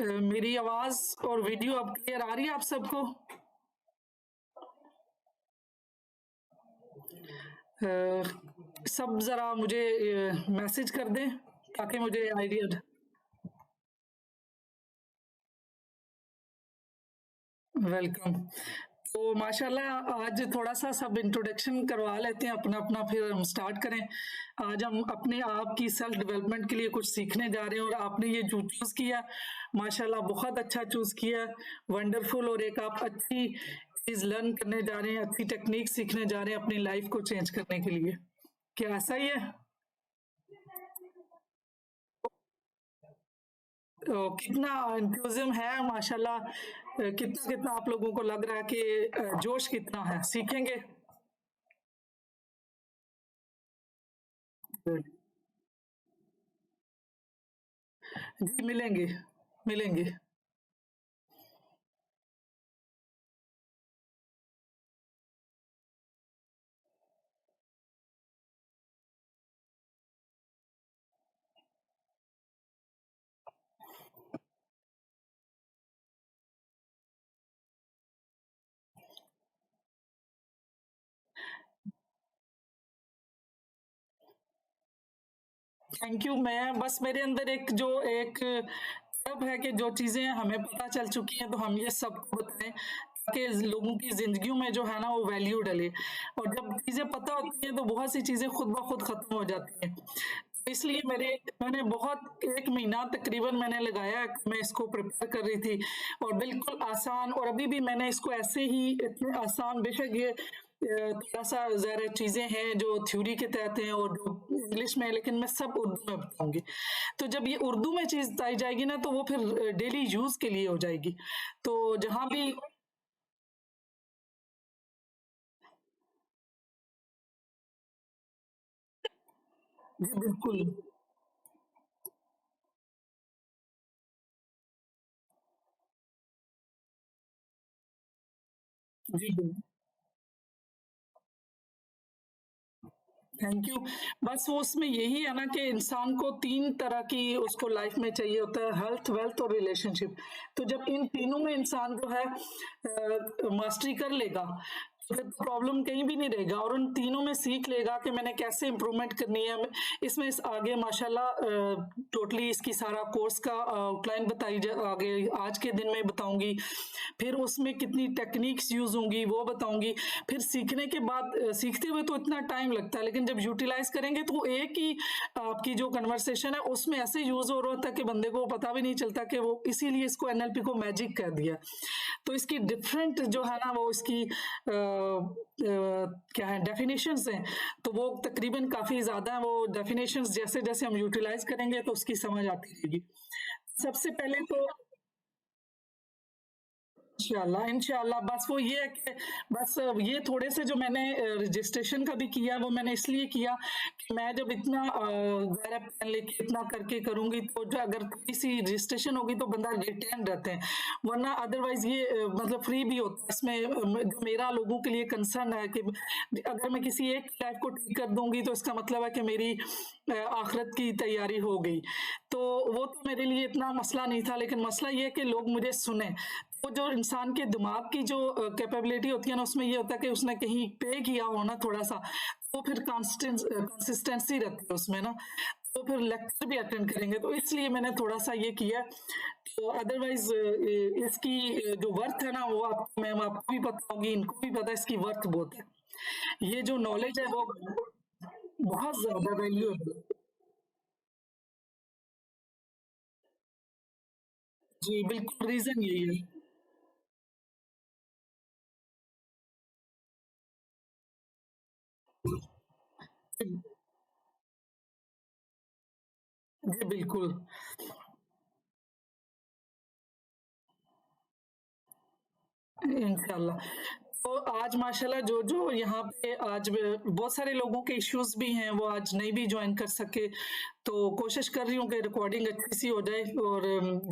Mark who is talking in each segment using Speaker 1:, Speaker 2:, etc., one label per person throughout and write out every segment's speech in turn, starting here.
Speaker 1: मेरी आवाज और वीडियो अब क्लियर आ रही है आप सबको? सब जरा मुझे मैसेज कर दें ताकि मुझे आइडिया। वेलकम। तो माशाल्लाह आज थोड़ा सा सब इंट्रोडक्शन करवा लेते हैं अपना अपना, फिर हम स्टार्ट करें। आज हम अपने आप की सेल्फ डेवलपमेंट के लिए कुछ सीखने जा रहे हैं और आपने ये जो चूज किया माशाल्लाह बहुत अच्छा चूज किया, वंडरफुल। और एक आप अच्छी चीज लर्न करने जा रहे हैं, अच्छी टेक्निक सीखने जा रहे हैं अपनी लाइफ को चेंज करने के लिए। क्या ऐसा ही है? तो कितना एंथुसिज्म है माशाल्लाह, कितना कितना आप लोगों को लग रहा है कि जोश कितना है, सीखेंगे। जी मिलेंगे, मिलेंगे। Thank you. मैं बस मेरे अंदर एक तब है कि जो चीजें हमें पता चल चुकी हैं तो हम ये सबको बताएं ताकि लोगों की जिंदगियों में जो है ना वो वैल्यू डले। और जब चीजें पता होती हैं तो बहुत सी चीजें खुद ब खुद खत्म हो जाती हैं। इसलिए मैंने बहुत 1 महीना तकरीबन मैंने लगाया, मैं इसको प्रिपेयर कर रही थी और बिल्कुल आसान। और अभी भी मैंने इसको ऐसे ही इतने आसान, बेशक ये थोड़ा सा ज़रा चीज़ें हैं जो थ्योरी के तहत हैं और जो इंग्लिश में है, लेकिन मैं सब उर्दू में बताऊंगी। तो जब ये उर्दू में चीज़ बताई जाएगी ना तो वो फिर डेली यूज़ के लिए हो जाएगी। तो जहाँ भी जी बिल्कुल। जी थैंक यू। बस वो उसमें यही है ना कि इंसान को 3 तरह की उसको लाइफ में चाहिए होता है, हेल्थ, वेल्थ और रिलेशनशिप। तो जब इन तीनों में इंसान जो है मास्टरी कर लेगा तो फिर प्रॉब्लम कहीं भी नहीं रहेगा और उन तीनों में सीख लेगा कि मैंने कैसे इम्प्रूवमेंट करनी है। इसमें आगे माशाल्लाह टोटली इसकी सारा कोर्स का आउटलाइन बताई आगे आज के दिन में बताऊंगी। फिर उसमें कितनी टेक्निक्स यूज होंगी वो बताऊंगी। फिर सीखने के बाद सीखते हुए तो इतना टाइम लगता है, लेकिन जब यूटिलाइज करेंगे तो एक ही आपकी जो कन्वर्सेशन है उसमें ऐसे यूज हो रहा होता है कि बंदे को पता भी नहीं चलता कि वो, इसीलिए इसको एनएलपी को मैजिक कह दिया। तो इसकी डिफरेंट जो है ना वो इसकी क्या है डेफिनेशंस हैं, तो वो तकरीबन काफी ज्यादा है। वो डेफिनेशंस जैसे जैसे हम यूटिलाइज करेंगे तो उसकी समझ आती रहेगी। सबसे पहले तो इंशाल्लाह इंशाल्लाह बस वो ये है कि बस ये थोड़े से जो मैंने रजिस्ट्रेशन का भी किया वो मैंने इसलिए किया कि मैं जब इतना ज़रा पेन लेके इतना करके करूंगी तो जो अगर थोड़ी सी रजिस्ट्रेशन होगी तो बंदा रिटेन रहते हैं, वरना अदरवाइज ये मतलब फ्री भी होता है। इसमें जो मेरा लोगों के लिए कंसर्न है कि अगर मैं किसी एक लाइफ को ठीक कर दूंगी तो इसका मतलब है कि मेरी आखिरत की तैयारी हो गई। तो वो तो मेरे लिए इतना मसला नहीं था, लेकिन मसला ये है कि लोग मुझे सुने। वो जो इंसान के दिमाग की जो कैपेबिलिटी होती है ना उसमें ये होता है कि उसने कहीं पे किया हो ना थोड़ा सा, तो फिर कंसिस्टेंसी रहती है उसमें ना, तो फिर लेक्चर भी अटेंड करेंगे। तो इसलिए मैंने थोड़ा सा ये किया। तो अदरवाइज इसकी जो वर्थ है ना वो आपको, मैम आपको भी पता होगी, इनको भी पता है, इसकी वर्थ बहुत है। ये जो नॉलेज है वो बहुत ज्यादा वैल्यू है। जी बिल्कुल, रीजन यही है। जी बिल्कुल। इंशाल्लाह। तो आज माशाल्लाह जो जो यहाँ पे आज बहुत सारे लोगों के इश्यूज भी हैं, वो आज नहीं भी ज्वाइन कर सके। तो कोशिश कर रही हूँ कि रिकॉर्डिंग अच्छी सी हो जाए और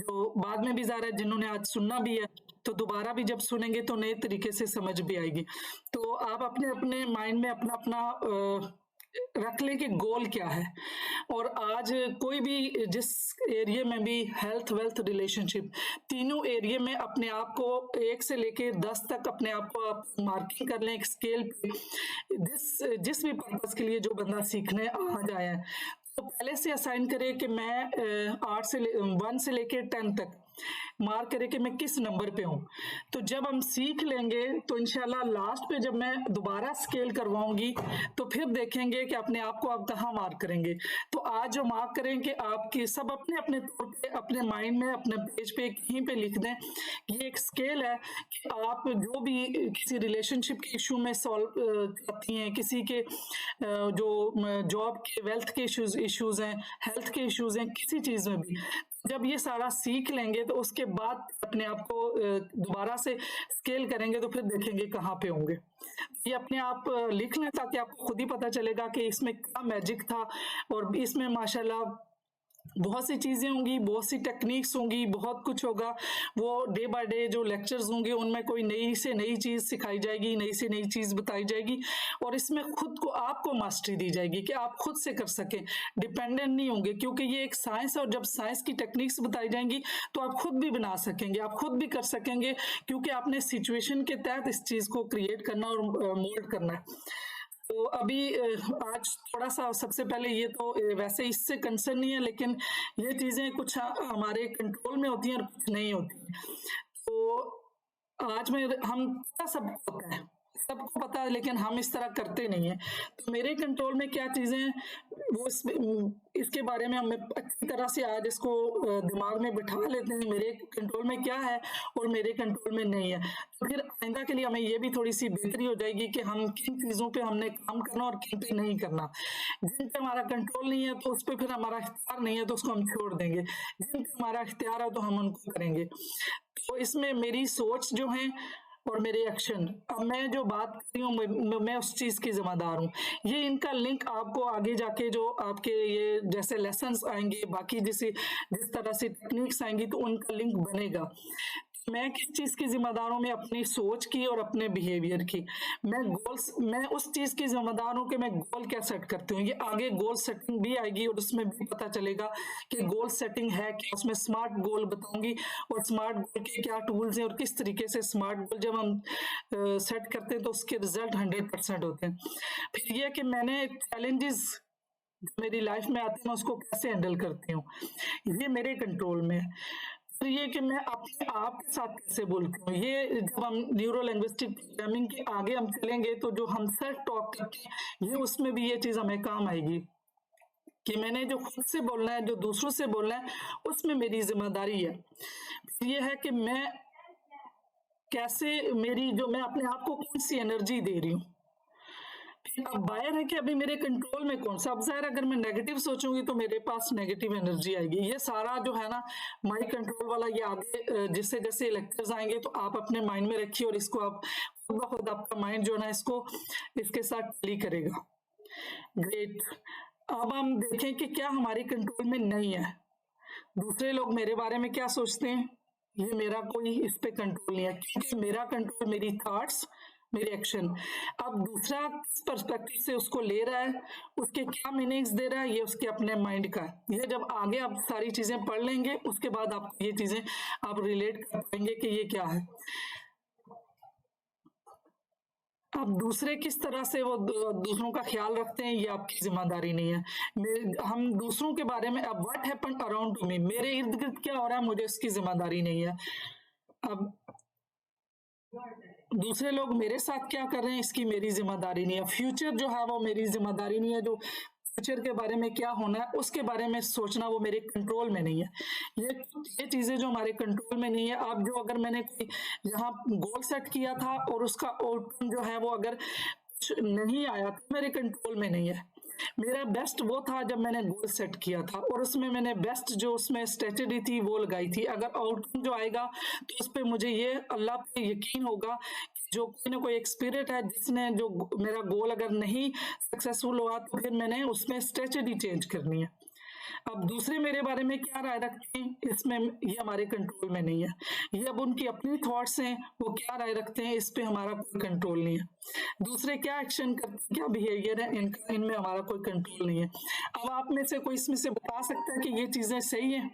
Speaker 1: जो बाद में भी जा रहा है जिन्होंने आज सुनना भी है तो दोबारा भी जब सुनेंगे तो नए तरीके से समझ भी आएगी। तो आप अपने अपने माइंड में अपना अपना रख लें कि गोल क्या है। और आज कोई भी जिस एरिया में भी हेल्थ वेल्थ रिलेशनशिप तीनों एरिया में अपने आप को 1 से लेके 10 तक अपने आप को आप मार्किंग कर लें एक स्केल पे। जिस भी पर्पस के लिए जो बंदा सीखने आ जाए तो पहले से असाइन करे कि मैं 1 से लेके 10 तक मार्क करे कि मैं किस नंबर पे हूँ। तो जब हम सीख लेंगे तो इंशाल्लाह लास्ट पे जब मैं दोबारा स्केल करवाऊंगी तो फिर देखेंगे कि अपने आप को आप कहाँ मार्क करेंगे। तो आज जो मार्क करेंगे आपकी सब अपने अपने तौर पे अपने माइंड में अपने पेज पे कहीं पे लिख दें। ये एक स्केल है कि आप जो भी किसी रिलेशनशिप के इशू में सॉल्व करती हैं, किसी के जो जॉब के वेल्थ के इश्यूज हैं, हेल्थ के इश्यूज हैं, किसी चीज में भी जब ये सारा सीख लेंगे तो उसके बाद अपने आप को दोबारा से स्केल करेंगे तो फिर देखेंगे कहाँ पे होंगे। ये अपने आप लिख लें ताकि आपको खुद ही पता चलेगा कि इसमें क्या मैजिक था। और इसमें माशाल्लाह बहुत सी चीजें होंगी, बहुत सी टेक्निक्स होंगी, बहुत कुछ होगा। वो डे बाय डे जो लेक्चर्स होंगे उनमें कोई नई से नई चीज सिखाई जाएगी, नई से नई चीज बताई जाएगी और इसमें खुद को आपको मास्टरी दी जाएगी कि आप खुद से कर सकें, डिपेंडेंट नहीं होंगे। क्योंकि ये एक साइंस है और जब साइंस की टेक्निक्स बताई जाएंगी तो आप खुद भी बना सकेंगे, आप खुद भी कर सकेंगे, क्योंकि आपने सिचुएशन के तहत इस चीज को क्रिएट करना और मोल्ड करना है। तो अभी आज थोड़ा सा सबसे पहले ये तो वैसे इससे कंसर्न नहीं है, लेकिन ये चीजें कुछ हमारे कंट्रोल में होती हैं और कुछ नहीं होती। तो आज में हम सबको होता है, सबको पता है, लेकिन हम इस तरह करते नहीं है। तो मेरे कंट्रोल में क्या चीजें हैं वो इसके बारे में हम अच्छी तरह से आज इसको दिमाग में बिठा लेते हैं, मेरे कंट्रोल में क्या है और मेरे कंट्रोल में नहीं है। तो फिर आइंदा के लिए हमें ये भी थोड़ी सी बेहतरी हो जाएगी कि हम किन चीजों पे हमने काम करना और किन पे नहीं करना। जिन पे हमारा कंट्रोल नहीं है तो उस पर फिर हमारा इख्तियार नहीं है तो उसको हम छोड़ देंगे, जिन पे हमारा इख्तियार है तो हम उनको करेंगे। तो इसमें मेरी सोच जो है और मेरे एक्शन, अब मैं जो बात कर रही हूँ मैं उस चीज की जिम्मेदार हूँ। ये इनका लिंक आपको आगे जाके जो आपके ये जैसे लेसन्स आएंगे, बाकी जिस तरह से टेक्निक्स आएंगी तो उनका लिंक बनेगा। मैं किस चीज की जिम्मेदार हूँ? मैं अपनी सोच की और अपने बिहेवियर की। मैं उस चीज की जिम्मेदार हूँ कि मैं गोल क्या सेट करती हूँ। ये आगे गोल सेटिंग भी आएगी और उसमें भी पता चलेगा कि गोल सेटिंग है क्या। उसमें स्मार्ट गोल बताऊंगी और स्मार्ट गोल के क्या टूल्स हैं और किस तरीके से स्मार्ट गोल जब हम सेट करते हैं तो उसके रिजल्ट 100% होते हैं। फिर ये कि मैंने चैलेंजेस मेरी लाइफ में आते हैं, मैं उसको कैसे हैंडल करती हूँ, ये मेरे कंट्रोल में है। तो ये कि मैं अपने आप के साथ कैसे बोलती हूँ, ये जब हम न्यूरो लैंग्विस्टिक प्रोग्रामिंग के आगे हम चलेंगे तो जो हम सेल्फ टॉक करते हैं ये उसमें भी ये चीज हमें काम आएगी कि मैंने जो खुद से बोलना है, जो दूसरों से बोलना है, उसमें मेरी जिम्मेदारी है। ये है कि मैं कैसे मैं अपने आप को कौन सी एनर्जी दे रही हूँ। अब बायर है कि अभी मेरे कंट्रोल में कौन सा। अब ज़ाहिर अगर मैं नेगेटिव सोचूंगी तो मेरे पास नेगेटिव एनर्जी आएगी। ये सारा जो है ना माइंड कंट्रोल वाला, ये आगे जैसे जैसे लेक्चर्स आएंगे तो आप अपने माइंड में रखिए और इसको आप खुद ब खुद आपका माइंड जो है ना इसके साथ टैली करेगा। ग्रेट। अब हम देखें कि क्या हमारे कंट्रोल में नहीं है। दूसरे लोग मेरे बारे में क्या सोचते हैं, ये मेरा कोई इस पे कंट्रोल नहीं है, क्योंकि मेरा कंट्रोल मेरी थॉट्स, मेरे एक्शन। अब दूसरा पर्सपेक्टिव से उसको ले रहा है, उसके क्या मीनिंग्स दे रहा है, ये उसके अपने माइंड का है। ये जब आगे आप सारी चीजें पढ़ लेंगे उसके बाद आप ये चीजें आप रिलेट कर पाएंगे कि ये क्या है। अब दूसरे किस तरह से वो दूसरों का ख्याल रखते हैं ये आपकी जिम्मेदारी नहीं है। हम दूसरों के बारे में, अब what happened around to me, मेरे इर्द गिर्द क्या हो रहा है मुझे उसकी जिम्मेदारी नहीं है। अब दूसरे लोग मेरे साथ क्या कर रहे हैं इसकी मेरी जिम्मेदारी नहीं है। फ्यूचर जो है वो मेरी जिम्मेदारी नहीं है। जो फ्यूचर के बारे में क्या होना है उसके बारे में सोचना वो मेरे कंट्रोल में नहीं है। ये चीजें जो हमारे कंट्रोल में नहीं है। अब जो अगर मैंने कोई यहाँ गोल सेट किया था और उसका आउटकम जो है वो अगर कुछ नहीं आया तो मेरे कंट्रोल में नहीं है। मेरा बेस्ट वो था जब मैंने गोल सेट किया था और उसमें मैंने बेस्ट जो उसमें स्ट्रेटेजी थी वो लगाई थी। अगर आउटकम जो आएगा तो उस पर मुझे ये अल्लाह पे यकीन होगा जो कोई ना कोई एक स्पिरिट है जिसने जो मेरा गोल अगर नहीं सक्सेसफुल हुआ तो फिर मैंने उसमें स्ट्रेटेजी चेंज करनी है। अब दूसरे मेरे बारे में क्या राय रखते हैं, इसमें ये हमारे कंट्रोल में नहीं है। ये अब उनकी अपनी थॉट्स हैं, वो क्या राय रखते हैं, इस पे हमारा कोई कंट्रोल नहीं है। दूसरे क्या एक्शन करते हैं, क्या बिहेवियर है, इनका इनमें हमारा कोई कंट्रोल नहीं है। अब आप में से कोई इसमें से बता सकता है कि ये चीजें सही है?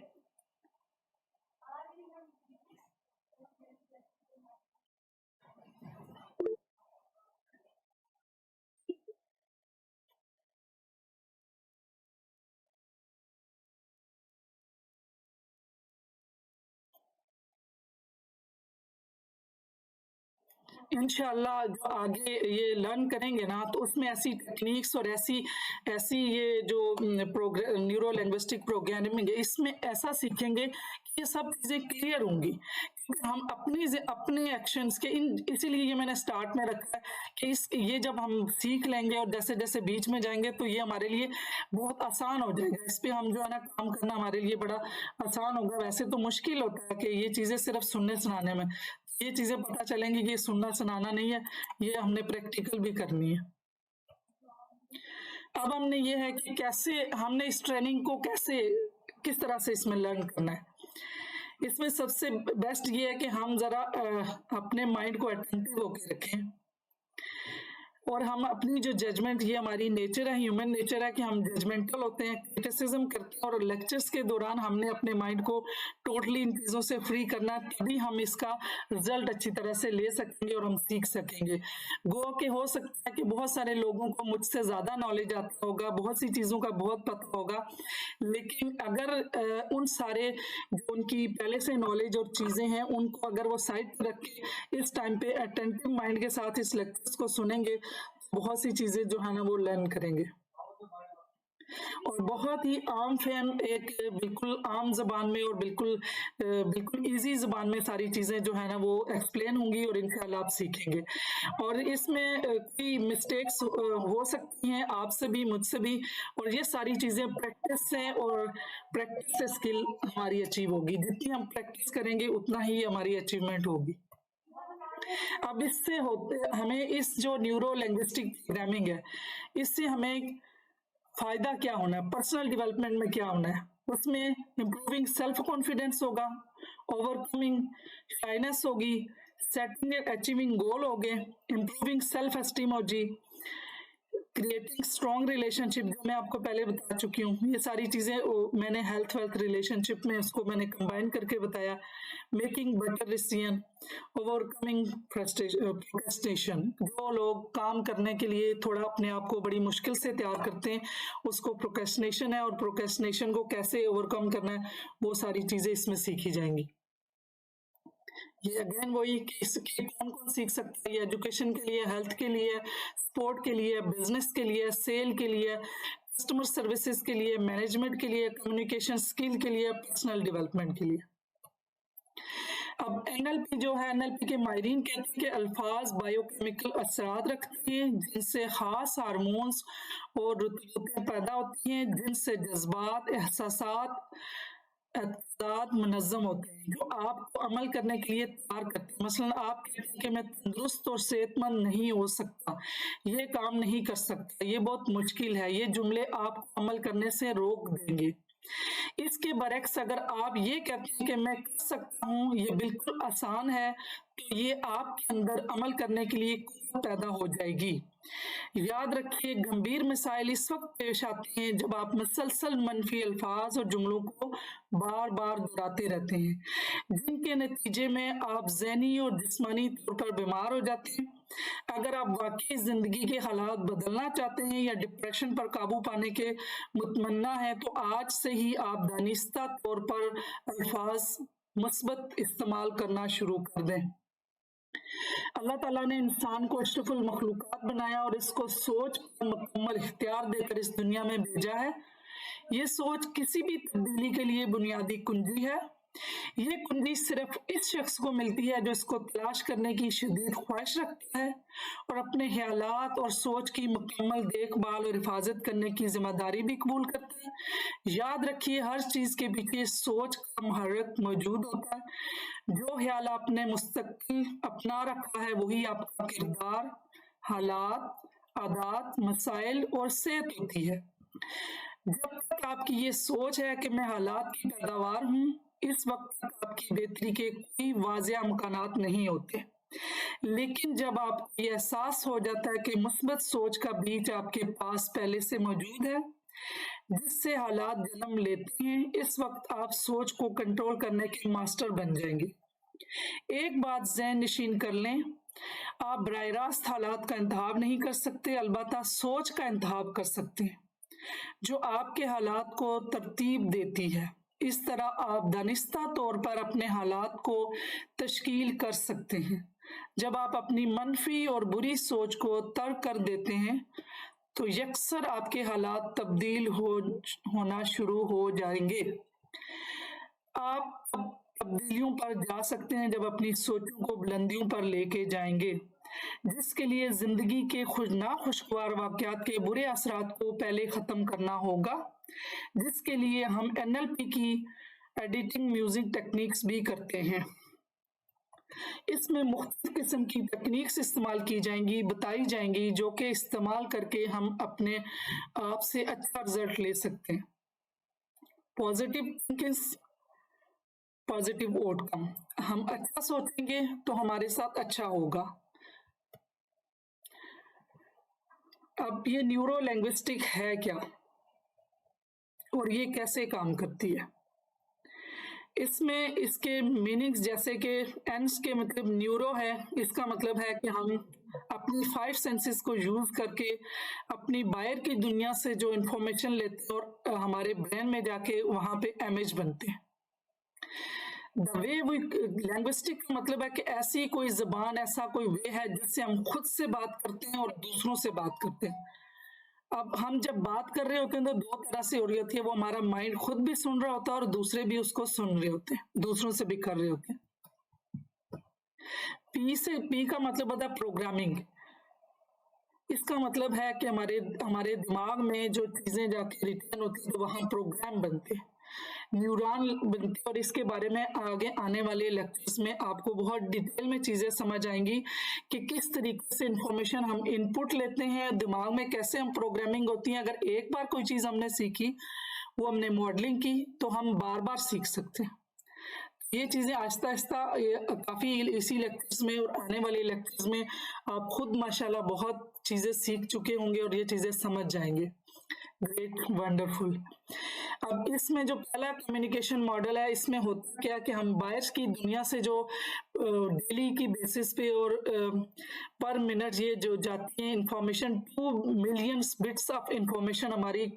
Speaker 1: इंशाल्लाह जो आगे ये लर्न करेंगे ना, तो उसमें ऐसी टेक्निक्स और ऐसी ऐसी ये जो न्यूरो लिंग्विस्टिक प्रोग्रामिंग है, इसमें ऐसा सीखेंगे कि ये सब चीजें क्लियर होंगी। क्योंकि हम अपने एक्शंस के इसीलिए ये मैंने स्टार्ट में रखा है कि ये जब हम सीख लेंगे और जैसे जैसे बीच में जाएंगे तो ये हमारे लिए बहुत आसान हो जाएगा। इस पे हम जो है ना काम करना हमारे लिए बड़ा आसान होगा। वैसे तो मुश्किल होता है कि ये चीजें सिर्फ सुनने सुनाने में, ये चीजें पता चलेंगी कि सुनना सुनाना नहीं है, ये हमने प्रैक्टिकल भी करनी है। अब हमने ये है कि कैसे हमने इस ट्रेनिंग को कैसे किस तरह से इसमें लर्न करना है। इसमें सबसे बेस्ट ये है कि हम जरा अपने माइंड को अटेंटिव होकर रखें, और हम अपनी जो जजमेंट, ये हमारी नेचर है, ह्यूमन नेचर है कि हम जजमेंटल होते हैं, क्रिटिसिज्म करते हैं, और लेक्चर्स के दौरान हमने अपने माइंड को टोटली इन चीज़ों से फ्री करना है, तभी हम इसका रिजल्ट अच्छी तरह से ले सकेंगे और हम सीख सकेंगे। गो के हो सकता है कि बहुत सारे लोगों को मुझसे ज़्यादा नॉलेज आता होगा, बहुत सी चीज़ों का बहुत पता होगा, लेकिन अगर उन सारे जो उनकी पहले से नॉलेज और चीज़ें हैं उनको अगर वो साइड पर रख के इस टाइम पे अटेंटिव माइंड के साथ इस लेक्चर्स को सुनेंगे, बहुत सी चीजें जो है ना वो लर्न करेंगे। और बहुत ही आम फैम एक बिल्कुल आम जबान में और बिल्कुल इजी जबान में सारी चीजें जो है ना वो एक्सप्लेन होंगी और इंशाल्लाह आप सीखेंगे। और इसमें कोई मिस्टेक्स हो सकती हैं आपसे भी मुझसे भी, और ये सारी चीजें प्रैक्टिस से, और प्रैक्टिस से स्किल हमारी अचीव होगी। जितनी हम प्रैक्टिस करेंगे उतना ही हमारी अचीवमेंट होगी। अब इससे होते हमें इस जो न्यूरो लिंग्विस्टिक प्रोग्रामिंग है, इससे हमें फायदा क्या होना है, पर्सनल डेवलपमेंट में क्या होना है, उसमें इंप्रूविंग सेल्फ कॉन्फिडेंस होगा, ओवरकमिंग शाइनेस होगी, सेटिंग एंड अचीविंग गोल हो गए, इंप्रूविंग सेल्फ एस्टीम होगी, क्रिएटिंग स्ट्रॉन्ग रिलेशनशिप जो मैं आपको पहले बता चुकी हूँ। ये सारी चीजें मैंने हेल्थ वेल्थ रिलेशनशिप में उसको मैंने कंबाइन करके बताया। Making better decision, overcoming procrastination, जो लोग काम करने के लिए थोड़ा अपने आप को बड़ी मुश्किल से तैयार करते हैं उसको प्रोक्रेस्टिनेशन है, और प्रोक्रेस्टिनेशन को कैसे ओवरकम करना है वो सारी चीजें इसमें सीखी जाएंगी। ये अगेन वही कि इसके कौन कौन सीख सकता है, एजुकेशन के लिए, हेल्थ के लिए, स्पोर्ट के लिए, बिजनेस के लिए, सेल के लिए, कस्टमर सर्विसेज के लिए, मैनेजमेंट के लिए, कम्युनिकेशन स्किल के लिए, पर्सनल डेवलपमेंट के लिए। अब एनएलपी जो है, एनएलपी के माहिरीन कहते हैं कि अल्फाज बायोकेमिकल असरात रखते हैं जिनसे खास हार्मोन्स और रुतबतें पैदा होती हैं, जिनसे जज्बात, एहसासात, एतदाद मुनज़्ज़म होते हैं, जो आपको अमल करने के लिए तैयार करते हैं। मसलन आप कहते हैं कि मैं तंदुरुस्त और सेहतमंद नहीं हो सकता, ये काम नहीं कर सकता, ये बहुत मुश्किल है, ये जुमले आपको अमल करने से रोक देंगे। इसके बरक्स अगर आप ये कहते हैं कि मैं कर सकता हूँ, ये बिल्कुल आसान है, तो ये आपके अंदर अमल करने के लिए कुव्वत पैदा हो जाएगी। याद रखिए, गंभीर मसाइल इस वक्त पेश आते हैं जब आप मुसलसल मनफी अल्फाज और जुमलों को बार बार दोहराते रहते हैं, जिनके नतीजे में आप ज़हनी और जिस्मानी तौर पर बीमार हो जाते हैं। अगर आप वाकई जिंदगी के हालात बदलना चाहते हैं या डिप्रेशन पर काबू पाने के मुतमन्ना हैं, तो आज से ही आप दानिस्ता तौर पर अल्फाज मुस्बत इस्तेमाल करना शुरू कर दें। अल्लाह ताला ने इंसान को अशरफुल मखलूक़ात बनाया और इसको सोच पर मुकम्मल इख्तियार देकर इस दुनिया में भेजा है। ये सोच किसी भी तब्दीली के लिए बुनियादी कुंजी है। ये कुंजी सिर्फ इस शख्स को मिलती है जो इसको तलाश करने की शदीद ख्वाहिश रखता है और अपने ख्यालात और सोच की मुकम्मल देखभाल और हिफाजत करने की जिम्मेदारी भी कबूल करता है। याद रखिए, हर चीज़ के पीछे सोच का मुहर्रिक मौजूद होता है। जो ख्याल आपने मुस्तकिल अपना रखा है वही आपका किरदार, हालात, आदात, मसाइल और सेहत होती है। जब तक आपकी ये सोच है कि मैं हालात की पैदावार हूँ, इस वक्त तक आपकी बेहतरी के कोई वाज़िया इम्कानात नहीं होते। लेकिन जब आपको ये एहसास हो जाता है कि मुस्बत सोच का बीज आपके पास पहले से मौजूद है, जिससे हालात जन्म लेते हैं, इस वक्त आप सोच को कंट्रोल करने के मास्टर बन जाएंगे। एक बात ज़हन नशीन कर लें, आप बराह रास्त हालात का इंतखाब नहीं कर सकते, अलबत्ता सोच का इंतखाब कर सकते हैं जो आपके हालात को तरतीब देती है। इस तरह आप दानिस्ता तौर पर अपने हालात को तश्कील कर सकते हैं। जब आप अपनी मनफी और बुरी सोच को तर्क कर देते हैं तो यकसर आपके हालात तब्दील होना शुरू हो जाएंगे। आप तब्दीलियों पर जा सकते हैं जब अपनी सोचों को बुलंदियों पर लेके जाएंगे, जिसके लिए जिंदगी के नाखुशगवार वाकयात के बुरे असरात को पहले ख़त्म करना होगा, जिसके लिए हम NLP की एडिटिंग म्यूजिक टेक्निक्स भी करते हैं। इसमें मुख्तलिफ किस्म की टेक्निक्स इस्तेमाल की जाएंगी, बताई जाएंगी, जो कि इस्तेमाल करके हम अपने आप से अच्छा रिजल्ट ले सकते हैं। Positive thinking, positive outcome. हम अच्छा सोचेंगे तो हमारे साथ अच्छा होगा। अब ये न्यूरो लैंग्विस्टिक है क्या और ये कैसे काम करती है? इसमें इसके मीनिंग्स जैसे कि एंस के मतलब न्यूरो है, इसका मतलब है कि हम अपनी 5 सेंसेस को यूज करके अपनी बाहर की दुनिया से जो इंफॉर्मेशन लेते हैं और हमारे ब्रेन में जाके वहां पे इमेज बनते हैं। द वे वी लैंग्विस्टिक का मतलब है कि ऐसी कोई जबान, ऐसा कोई वे है जिससे हम खुद से बात करते हैं और दूसरों से बात करते हैं। अब हम जब बात कर रहे होते हैं तो 2 तरह से हो रही होती है, वो हमारा माइंड खुद भी सुन रहा होता है और दूसरे भी उसको सुन रहे होते हैं, दूसरों से भी कर रहे होते हैं। पी का मतलब होता है प्रोग्रामिंग। इसका मतलब है कि हमारे दिमाग में जो चीजें जाके रिटर्न होती है तो वहां प्रोग्राम बनते हैं, न्यूरॉन बनते हैं। और इसके बारे में आगे आने वाले लेक्चर्स में आपको बहुत डिटेल में चीजें समझ आएंगी कि किस तरीके से इंफॉर्मेशन हम इनपुट लेते हैं, दिमाग में कैसे हम प्रोग्रामिंग होती है। अगर एक बार कोई चीज हमने सीखी, वो हमने मॉडलिंग की, तो हम बार बार सीख सकते हैं। ये चीजें आहिस्ता आहिस्ता काफी इसी लेक्चर्स में और आने वाले लेक्चर्स में आप खुद माशाल्लाह बहुत चीजें सीख चुके होंगे और ये चीजें समझ जाएंगे। Great, wonderful. अब इसमें जो पहला कम्युनिकेशन मॉडल है, इसमें होता क्या कि हम बाहर की दुनिया से जो डेली की बेसिस पे और पर मिनट ये जो जाती है information, 2 million bits of information हमारी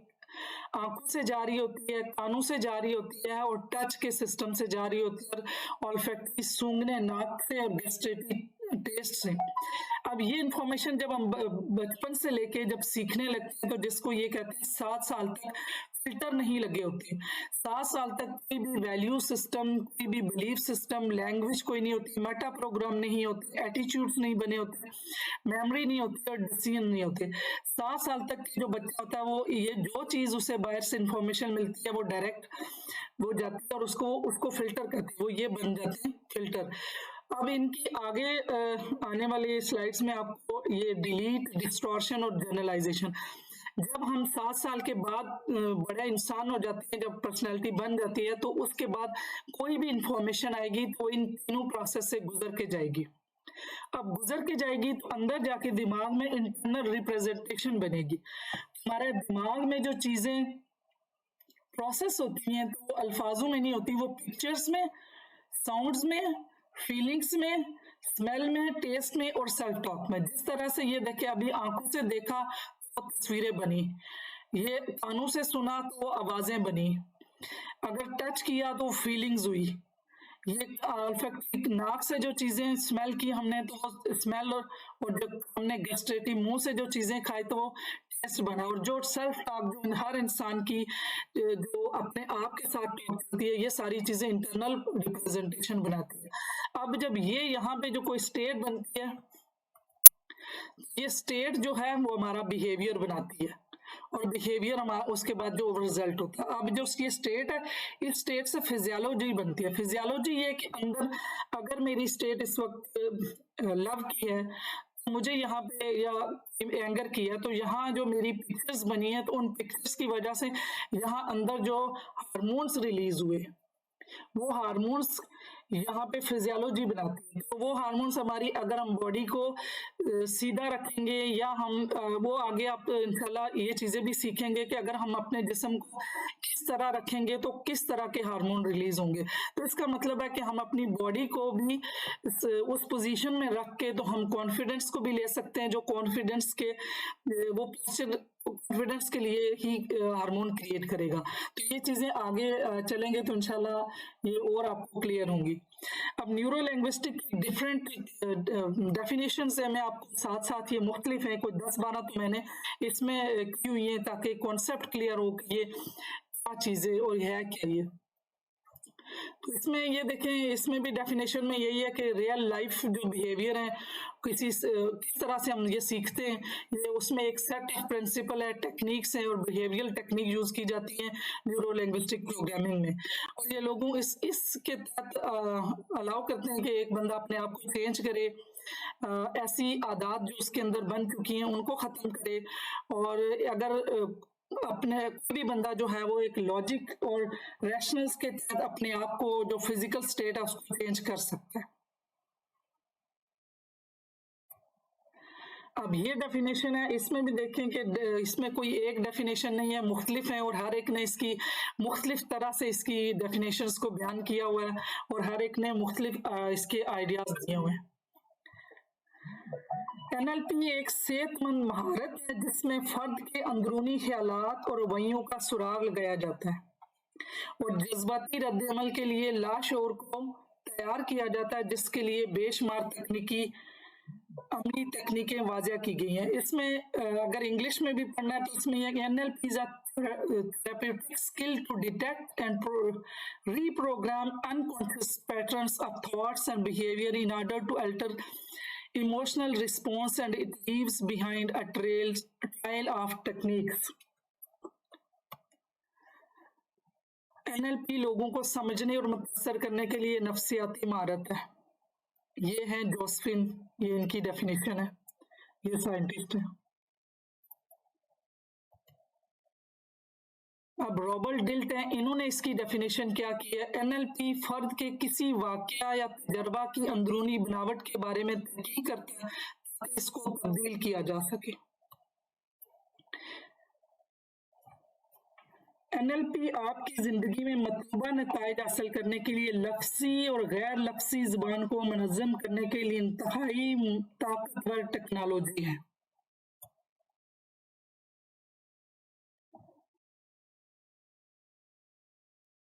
Speaker 1: आंखों से जा रही होती है, कानों से जा रही होती है और टच के सिस्टम से जा रही होती है, ऑल्फैक्टरी सूंघने, नाक से और गैस्ट्रेटरी टेस्ट से। अब ये इंफॉर्मेशन जब हम बचपन से लेके जब सीखने लगते हैं तो जिसको ये कहते हैं 7 साल तक फिल्टर नहीं लगे होते। 7 साल तक कोई भी वैल्यू सिस्टम, कोई भी बिलीफ सिस्टम, लैंग्वेज कोई नहीं होती, मेटा प्रोग्राम नहीं होते, एटीट्यूड्स नहीं बने होते, मेमोरी नहीं होती और डिसीजन नहीं होते। 7 साल तक जो बच्चा होता है वो ये जो चीज उसे बाहर से इंफॉर्मेशन मिलती है वो डायरेक्ट वो जाती है और उसको फिल्टर करती है, वो ये बन जाते हैं फिल्टर। अब इनकी आगे आने वाली स्लाइड्स में आपको ये डिलीट, डिस्टॉर्शन और जनरलाइजेशन, जब हम 7 साल के बाद बड़ा इंसान हो जाते हैं, जब पर्सनैलिटी बन जाती है, तो उसके बाद कोई भी इंफॉर्मेशन आएगी तो इन तीनों प्रोसेस से गुजर के जाएगी। अब गुजर के जाएगी तो अंदर जाके दिमाग में इंटरनल रिप्रेजेंटेशन बनेगी। हमारे दिमाग में जो चीजें प्रोसेस होती हैं तो वो अल्फाजों में नहीं होती, वो पिक्चर्स में, साउंड्स में, फीलिंग्स में, स्मेल में, टेस्ट में और सेल्फ टॉक में। जिस तरह से ये देखिए, अभी आंखों से देखा तो तस्वीरें बनी, ये कानों से सुना तो आवाजें बनी, अगर टच किया तो फीलिंग्स हुई, ये नाक से जो चीजें स्मेल की हमने तो स्मेल, और जब हमने गैस्ट्रेटी मुंह से जो चीजें खाई तो टेस्ट बना। और जो सेल्फ टॉक जो हर इंसान की जो अपने आप के साथ टॉक करती है, ये सारी चीजें इंटरनल रिप्रेजेंटेशन बनाती है। अब जब ये यहाँ पे जो कोई स्टेट बनती है, ये स्टेट जो है वो हमारा बिहेवियर बनाती है और बिहेवियर हमारा उसके बाद जो रिजल्ट होता है। अब जो ये स्टेट है, इस स्टेट से फिजियोलॉजी बनती है। फिजियोलॉजी ये कि अंदर अगर मेरी स्टेट इस वक्त लव की है मुझे यहाँ पे या एंगर किया, तो यहाँ जो मेरी पिक्चर्स बनी है, तो उन पिक्चर्स की वजह से यहाँ अंदर जो हार्मोन्स रिलीज हुए, वो हार्मोन्स यहाँ पे फिजियोलॉजी बनाती है। तो वो हार्मोन्स हमारी, अगर हम बॉडी को सीधा रखेंगे या हम वो आगे आप इंशाल्लाह ये चीजें भी सीखेंगे कि अगर हम अपने जिस्म को किस तरह रखेंगे तो किस तरह के हार्मोन रिलीज होंगे। तो इसका मतलब है कि हम अपनी बॉडी को भी उस पोजीशन में रख के तो हम कॉन्फिडेंस को भी ले सकते हैं, जो कॉन्फिडेंस के वो कॉन्फिडेंस के लिए ही हार्मोन क्रिएट करेगा। तो ये चीजें आगे चलेंगे तो इंशाल्लाह ये और आपको क्लियर होंगी। अब न्यूरो लैंग्विस्टिक डिफरेंट डेफिनेशन है, मैं आपको साथ साथ ये मुख्तलिफ है, कोई 10-12 तो मैंने इसमें क्यों ये, ताकि कॉन्सेप्ट क्लियर हो कि ये क्या चीजें और ये है क्या ये। तो इसमें ये देखें, इसमें भी डेफिनेशन में यही है कि रियल लाइफ जो बिहेवियर है, किस तरह से हम ये सीखते हैं, ये उसमें एक सेट ऑफ प्रिंसिपल है, टेक्निक्स हैं और बिहेवियरल टेक्निक यूज की जाती हैं न्यूरो लैंग्विस्टिक प्रोग्रामिंग में। और ये लोगों इसके तहत अलाउ करते हैं कि एक बंदा अपने आप को चेंज करे, ऐसी आदत जो उसके अंदर बन चुकी हैं उनको खत्म करे, और अगर अपने कोई भी बंदा जो है वो एक लॉजिक और रैशनल्स के तहत अपने आप को जो फिजिकल स्टेट है उसको चेंज कर सकता है। अब ये डेफिनेशन है, इसमें भी देखें कि इसमें कोई एक डेफिनेशन नहीं है, मुख्तलिफ है, और हर एक ने इसकी मुख्तलिफ तरह से इसकी डेफिनेशंस को बयान किया हुआ है, और हर एक ने मुख्तलिफ इसके आइडियाज दिए हुए हैं। एनएलपी एक सेहतमंद महारत है जिसमें फर्द के अंदरूनी ख्यालात और रवैयों का सुराग लगाया जाता है और जज्बाती रद्द-ए-अमल के लिए लाशऊर को तैयार किया जाता है, जिसके लिए बेशुमार अमली तकनीकें वाज़ह की गई हैं। इसमें अगर इंग्लिश में भी पढ़ना है तो इसमें यह NLP is a therapeutic skill to detect and reprogram unconscious patterns of thoughts and behavior in order to alter emotional response, and it leaves behind a trail of techniques. NLP लोगों को समझने और मुतासर करने के लिए नफ्सियाती महारत है। ये है जोसेफिन, ये इनकी डेफिनेशन है, ये साइंटिस्ट है। अब रॉबर्ट डिल्ट है, इन्होंने इसकी डेफिनेशन क्या की है, एनएलपी फर्द के किसी वाकया या तजर्बा की अंदरूनी बनावट के बारे में तहकीक करता है ताकि इसको तब्दील किया जा सके। एनएलपी आपकी जिंदगी में मतलूबा नताइज हासिल करने के लिए लफ्जी और गैर लफ्जी जुबान को मुनज़्ज़म करने के लिए इंतहाई ताकतवर टेक्नोलॉजी है।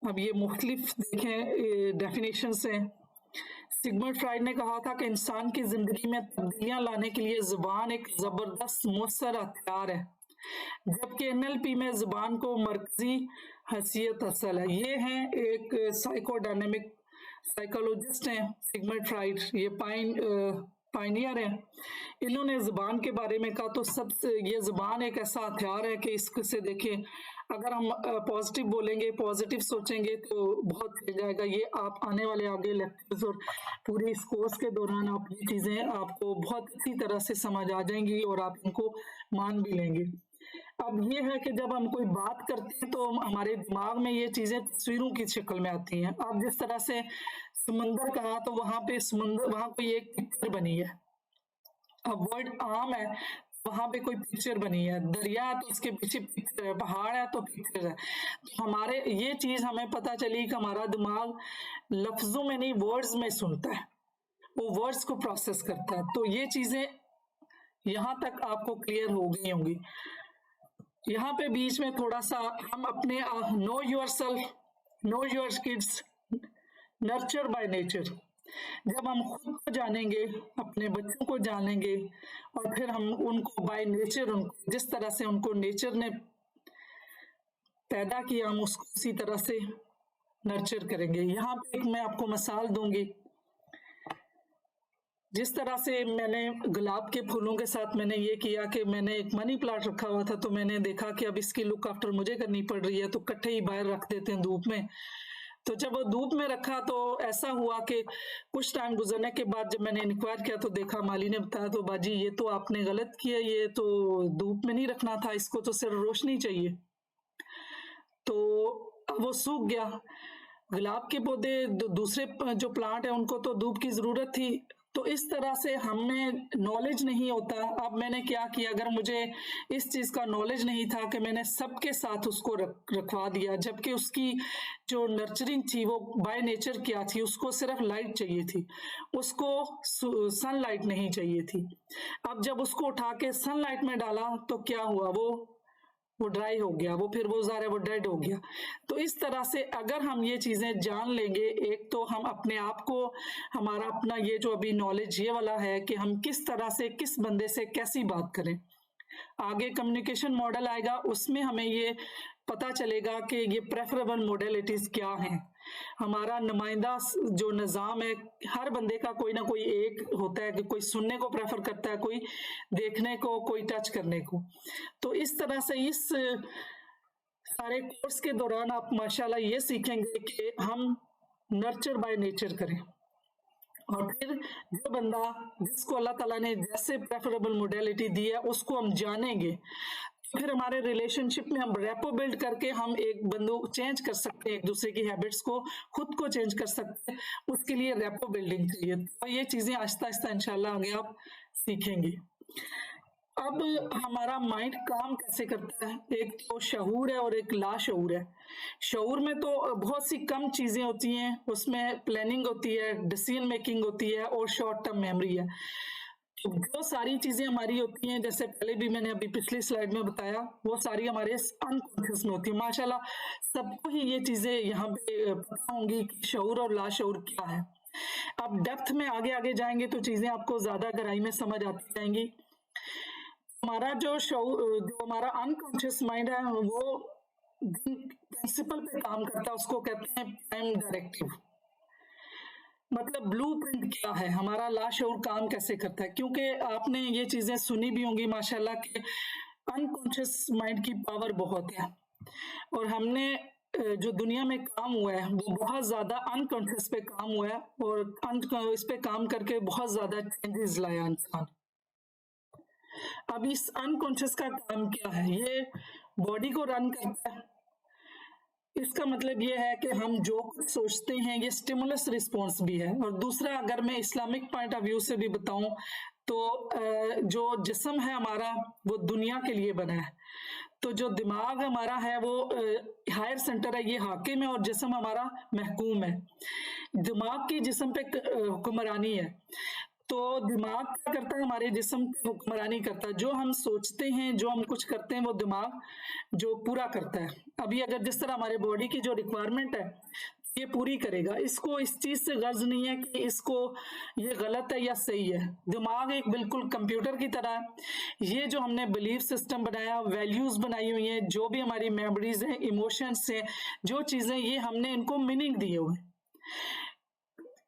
Speaker 1: अब ये मुख्तलिफ देखें डेफिनेशंस हैं। सिगमंड फ्राइड ने कहा था कि इंसान की जिंदगी में तब्दीलियां लाने के लिए जुबान एक जबरदस्त मौसर हथियार है, जबकि एनएलपी में जुबान को मरकजी हैसियत हासिल है। ये हैं एक साइकोडायनेमिक साइकोलॉजिस्ट हैं सिगमंड फ्राइड, ये पायनियर हैं। इन्होंने जुबान के बारे में कहा, तो सबसे ये जुबान एक ऐसा हथियार है कि इससे देखें, अगर हम पॉजिटिव बोलेंगे, पॉजिटिव सोचेंगे तो बहुत चल जाएगा। ये आप आने वाले आगे लेक्चर्स और पूरी इस कोर्स के दौरान आप ये चीज़ें आपको बहुत अच्छी तरह से समझ आ जाएंगी और आप इनको मान भी लेंगे। अब ये है कि जब हम कोई बात करते हैं तो हमारे दिमाग में ये चीज़ें तस्वीरों की शक्ल में आती हैं। अब जिस तरह से समंदर कहा तो वहाँ पे वहाँ कोई एक पिक्चर बनी है। अब वर्ड आम है, वहां पे कोई पिक्चर बनी है, दरिया तो उसके पीछे पिक्चर है, पहाड़ है तो पिक्चर है। तो हमारे ये चीज हमें पता चली कि हमारा दिमाग लफ्जों में नहीं वर्ड्स में सुनता है, वो वर्ड्स को प्रोसेस करता है। तो ये चीजें यहाँ तक आपको क्लियर हो गई होंगी। यहाँ पे बीच में थोड़ा सा हम अपने know your self, know your kids, nurture by nature. जब हम खुद को जानेंगे, अपने बच्चों को जानेंगे और फिर हम उनको बाय नेचर, उनको जिस तरह से उनको नेचर ने पैदा किया हम उसको उसी तरह से नर्चर करेंगे। यहाँ पे एक मैं आपको मिसाल दूंगी। जिस तरह से मैंने गुलाब के फूलों के साथ मैंने ये किया कि मैंने एक मनी प्लांट रखा हुआ था, तो मैंने देखा कि अब इसकी लुक आफ्टर मुझे करनी पड़ रही है, तो इकट्ठे ही बाहर रख देते हैं धूप में, तो जब वो धूप में रखा तो ऐसा हुआ कि कुछ टाइम गुजरने के बाद जब मैंने इंक्वायर किया तो देखा, माली ने बताया तो बाजी ये तो आपने गलत किया, ये तो धूप में नहीं रखना था, इसको तो सिर्फ रोशनी चाहिए। तो अब वो सूख गया। गुलाब के पौधे दूसरे जो प्लांट है उनको तो धूप की जरूरत थी। तो इस तरह से हमें नॉलेज नहीं होता। अब मैंने क्या किया, अगर मुझे इस चीज का नॉलेज नहीं था कि मैंने सबके साथ उसको रखवा दिया, जबकि उसकी जो नर्चरिंग थी वो बाय नेचर क्या थी, उसको सिर्फ लाइट चाहिए थी, उसको सनलाइट नहीं चाहिए थी। अब जब उसको उठा के सनलाइट में डाला तो क्या हुआ, वो ड्राई हो गया, वो फिर वो ज़ाहिर है वो डेड हो गया। तो इस तरह से अगर हम ये चीज़ें जान लेंगे, एक तो हम अपने आप को, हमारा अपना ये जो अभी नॉलेज ये वाला है कि हम किस तरह से किस बंदे से कैसी बात करें। आगे कम्युनिकेशन मॉडल आएगा, उसमें हमें ये पता चलेगा कि ये प्रेफरेबल मोडेलिटीज क्या हैं। हमारा नुमाइंदा जो निज़ाम है, हर बंदे का कोई ना कोई एक होता है कि कोई सुनने को प्रेफर करता है, कोई देखने को, कोई टच करने को। तो इस तरह से इस सारे कोर्स के दौरान आप माशाल्लाह ये सीखेंगे कि हम नर्चर बाय नेचर करें, और फिर जो बंदा जिसको अल्लाह ताला ने जैसे प्रेफरेबल मोडेलिटी दी है उसको हम जानेंगे, फिर हमारे रिलेशनशिप में हम रेपो बिल्ड करके हम एक बंदो चेंज कर सकते हैं, एक दूसरे की हैबिट्स को, खुद को चेंज कर सकते हैं। उसके लिए रेपो बिल्डिंग चाहिए। तो ये चीजें आहिस्ता आहिस्ता इंशाल्लाह आगे आप सीखेंगे। अब हमारा माइंड काम कैसे करता है, एक तो शऊर है और एक लाशऊर है। शऊर में तो बहुत सी कम चीजें होती हैं, उसमें प्लानिंग होती है, डिसीजन मेकिंग होती है और शॉर्ट टर्म मेमोरी है। जो सारी चीजें हमारी होती हैं, जैसे पहले भी मैंने अभी पिछली स्लाइड में बताया, वो सारी हमारे अनकॉन्शियस में होती है। माशाल्लाह सबको ही ये चीजें यहाँ पे पता होंगी कि शऊर और लाशऊर क्या है। अब डेप्थ में आगे आगे जाएंगे तो चीजें आपको ज्यादा गहराई में समझ आती जाएंगी। हमारा जो हमारा अनकॉन्शियस माइंड है वो प्रिंसिपल पे काम करता है, उसको कहते हैं प्राइम डायरेक्टिव। मतलब ब्लूप्रिंट क्या है, हमारा लाशऊर काम कैसे करता है। क्योंकि आपने ये चीजें सुनी भी होंगी माशाल्लाह के अनकॉन्शियस माइंड की पावर बहुत है, और हमने जो दुनिया में काम हुआ है वो बहुत ज्यादा अनकॉन्शियस पे काम हुआ है, और इस पे काम करके बहुत ज्यादा चेंजेस लाया इंसान। अब इस अनकॉन्शियस का काम क्या है, ये बॉडी को रन करता है। इसका मतलब ये है कि हम जो कुछ सोचते हैं ये स्टिमुलस रिस्पॉन्स भी है। और दूसरा, अगर मैं इस्लामिक पॉइंट ऑफ व्यू से भी बताऊं तो जो जिस्म है हमारा वो दुनिया के लिए बना है, तो जो दिमाग हमारा है वो हायर सेंटर है, ये हाकिम है, और जिस्म हमारा महकूम है। दिमाग की जिस्म पे हुक्मरानी है। तो दिमाग क्या करता है, हमारे जिस्म पे हुक्मरानी करता है। जो हम सोचते हैं, जो हम कुछ करते हैं, वो दिमाग जो पूरा करता है। अभी अगर जिस तरह हमारे बॉडी की जो रिक्वायरमेंट है ये पूरी करेगा, इसको इस चीज से गर्ज नहीं है कि इसको ये गलत है या सही है। दिमाग एक बिल्कुल कंप्यूटर की तरह है। ये जो हमने बिलीफ सिस्टम बनाया, वैल्यूज बनाई हुई हैं, जो भी हमारी मेमोरीज हैं, इमोशंस हैं, जो चीजें, ये हमने इनको मीनिंग दिए हुए।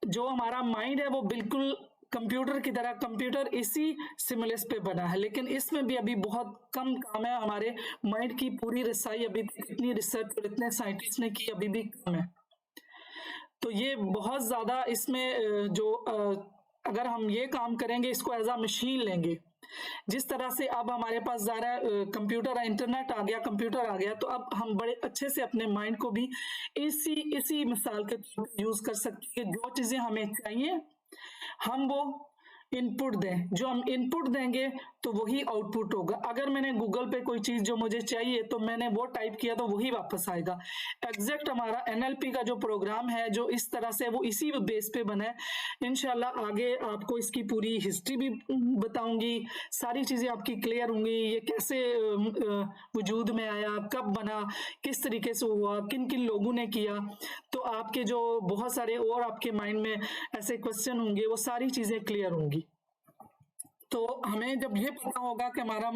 Speaker 1: जो हमारा माइंड है वो बिल्कुल कंप्यूटर की तरह, कंप्यूटर इसी सिमुलस पे बना है, लेकिन इसमें भी अभी बहुत कम काम है। हमारे माइंड की पूरी रिसाई अभी इतनी रिसर्च और इतने साइंटिस्ट ने की अभी भी कम है। तो ये बहुत ज्यादा इसमें जो अगर हम ये काम करेंगे, इसको एज अ मशीन लेंगे, जिस तरह से अब हमारे पास ज़्यादा कंप्यूटर, इंटरनेट आ गया, कंप्यूटर आ गया, तो अब हम बड़े अच्छे से अपने माइंड को भी इसी मिसाल के यूज कर सकते हैं। जो चीजें हमें चाहिए हम वो इनपुट दें, जो हम इनपुट देंगे तो वही आउटपुट होगा। अगर मैंने गूगल पे कोई चीज जो मुझे चाहिए तो मैंने वो टाइप किया तो वही वापस आएगा। एग्जैक्ट हमारा एनएलपी का जो प्रोग्राम है जो इस तरह से वो इसी बेस पे बना है। इंशाल्लाह आगे आपको इसकी पूरी हिस्ट्री भी बताऊंगी, सारी चीजें आपकी क्लियर होंगी। ये कैसे वजूद में आया, कब बना, किस तरीके से हुआ, किन किन लोगों ने किया। तो आपके जो बहुत सारे और आपके माइंड में ऐसे क्वेश्चन होंगे वो सारी चीजें क्लियर होंगी। तो हमें जब ये पता होगा कि हमारा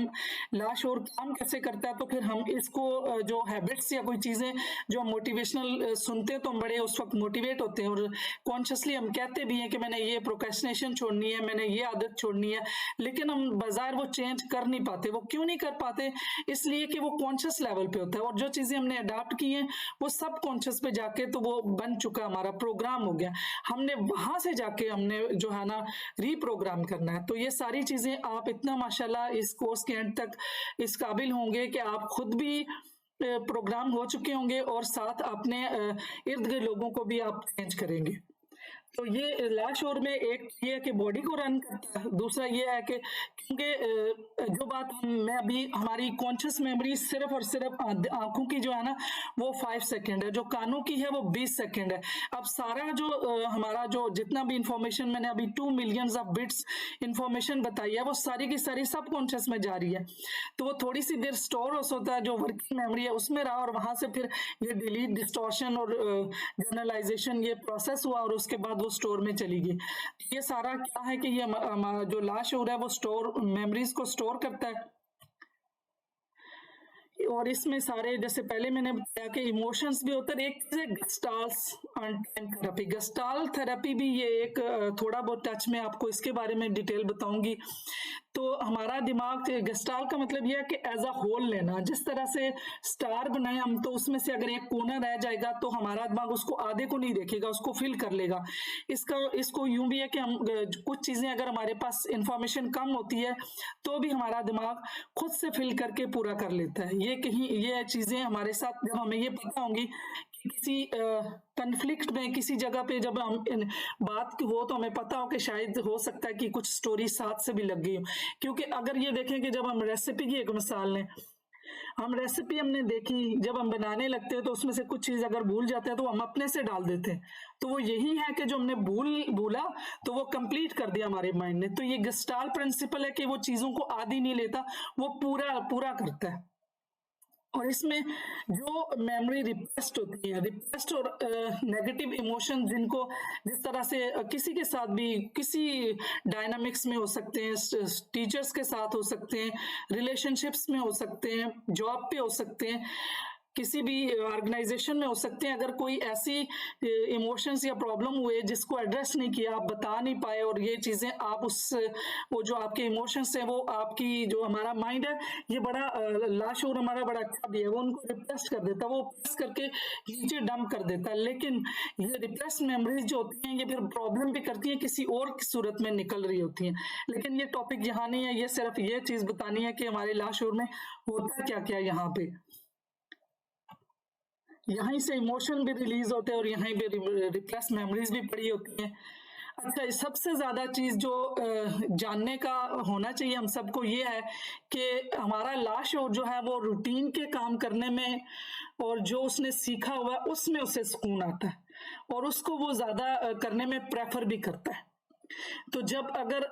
Speaker 1: लाश और काम कैसे करता है, तो फिर हम इसको जो हैबिट्स या कोई चीज़ें जो मोटिवेशनल सुनते हैं तो हम बड़े उस वक्त मोटिवेट होते हैं, और कॉन्शियसली हम कहते भी हैं कि मैंने ये प्रोक्रेस्टिनेशन छोड़नी है, मैंने ये आदत छोड़नी है, लेकिन हम बाजार वो चेंज कर नहीं पाते। वो क्यों नहीं कर पाते? इसलिए कि वो कॉन्शियस लेवल पे होता है, और जो चीज़ें हमने अडाप्ट की हैं वो सब कॉन्शियस पे जाके तो वो बन चुका, हमारा प्रोग्राम हो गया। हमने वहां से जाके हमने जो है ना रीप्रोग्राम करना है। तो ये सारी चीजें आप इतना माशाल्लाह इस कोर्स के एंड तक इस काबिल होंगे कि आप खुद भी प्रोग्राम हो चुके होंगे और साथ अपने इर्द गिर्द लोगों को भी आप चेंज करेंगे। तो ये लाश और में एक ये है कि बॉडी को रन करता है, दूसरा ये है कि क्योंकि जो बात मैं अभी हमारी कॉन्शियस मेमोरी सिर्फ और सिर्फ आंखों की जो है ना वो 5 सेकंड है, जो कानों की है वो 20 सेकंड है। अब सारा जो हमारा जो जितना भी इंफॉर्मेशन मैंने अभी 2 मिलियंस ऑफ बिट्स इंफॉर्मेशन बताई है वो सारी की सारी सब कॉन्शियस में जा रही है। तो वो थोड़ी सी देर स्टोर होता है, जो वर्किंग मेमोरी है उसमें रहा, और वहां से फिर ये डिलीट, डिस्टॉर्शन और जनरलाइजेशन ये प्रोसेस हुआ, और उसके बाद वो स्टोर में चली गई। ये सारा क्या है कि ये हमारा जो लाश हो रहा है वो स्टोर मेमोरीज को स्टोर करता है। और इसमें सारे जैसे पहले मैंने बताया कि इमोशंस भी होते हैं। एक चीज है गस्टाल्स थेरेपी। गस्टाल थेरेपी भी ये एक थोड़ा बहुत टच में आपको इसके बारे में डिटेल बताऊंगी। तो हमारा दिमाग, गस्टाल का मतलब यह है कि एज अ होल लेना। जिस तरह से स्टार बनाए हम, तो उसमें से अगर एक कोना रह जाएगा तो हमारा दिमाग उसको आधे को नहीं देखेगा, उसको फिल कर लेगा। इसको यूं भी है कि हम कुछ चीजें अगर हमारे पास इंफॉर्मेशन कम होती है तो भी हमारा दिमाग खुद से फिल करके पूरा कर लेता है। ये चीजें हमारे साथ जब हमें ये पता होंगी कि किसी कन्फ्लिक्ट में किसी जगह पे जब हम बात की हो तो हमें पता हो कि शायद हो सकता है कि कुछ स्टोरी साथ से भी लग गई हो। क्योंकि अगर ये देखें कि जब हम रेसिपी की एक मिसाल लें, हम रेसिपी हमने देखी, जब हम बनाने लगते हैं तो उसमें से कुछ चीज अगर भूल जाते हैं तो हम अपने से डाल देते हैं। तो वो यही है कि जो हमने भूला तो वो कंप्लीट कर दिया हमारे माइंड ने। तो ये गस्टाल प्रिंसिपल है कि वो चीजों को आधी नहीं लेता, वो पूरा करता है। और इसमें जो मेमोरी रिप्रेस्ड होती है, रिप्रेस्ड और नेगेटिव इमोशन जिनको जिस तरह से किसी के साथ भी किसी डायनामिक्स में हो सकते हैं, टीचर्स के साथ हो सकते हैं, रिलेशनशिप्स में हो सकते हैं, जॉब पे हो सकते हैं, किसी भी ऑर्गेनाइजेशन में हो सकते हैं। अगर कोई ऐसी इमोशंस या प्रॉब्लम हुए जिसको एड्रेस नहीं किया, आप बता नहीं पाए, और ये चीजें आप वो जो आपके इमोशंस हैं वो आपकी जो हमारा माइंड है ये बड़ा लाशूर हमारा बड़ा अच्छा भी है, वो उनको रिप्रेस कर देता है, वो प्रेस करके नीचे डंप कर देता है। लेकिन ये रिप्रेस मेमोरीज जो होती हैं ये फिर प्रॉब्लम भी करती हैं, किसी और की सूरत में निकल रही होती हैं। लेकिन ये टॉपिक यहाँ नहीं है, ये सिर्फ ये चीज बतानी है कि हमारे लाशूर में होता क्या क्या यहाँ पे। यहीं से इमोशन भी रिलीज होते हैं और यहीं पे रिप्रेस मेमोरीज भी पड़ी होती हैं। अच्छा, सबसे ज्यादा चीज जो जानने का होना चाहिए हम सबको ये है कि हमारा लाश और जो है वो रूटीन के काम करने में और जो उसने सीखा हुआ है उसमें उसे सुकून आता है, और उसको वो ज्यादा करने में प्रेफर भी करता है। तो जब अगर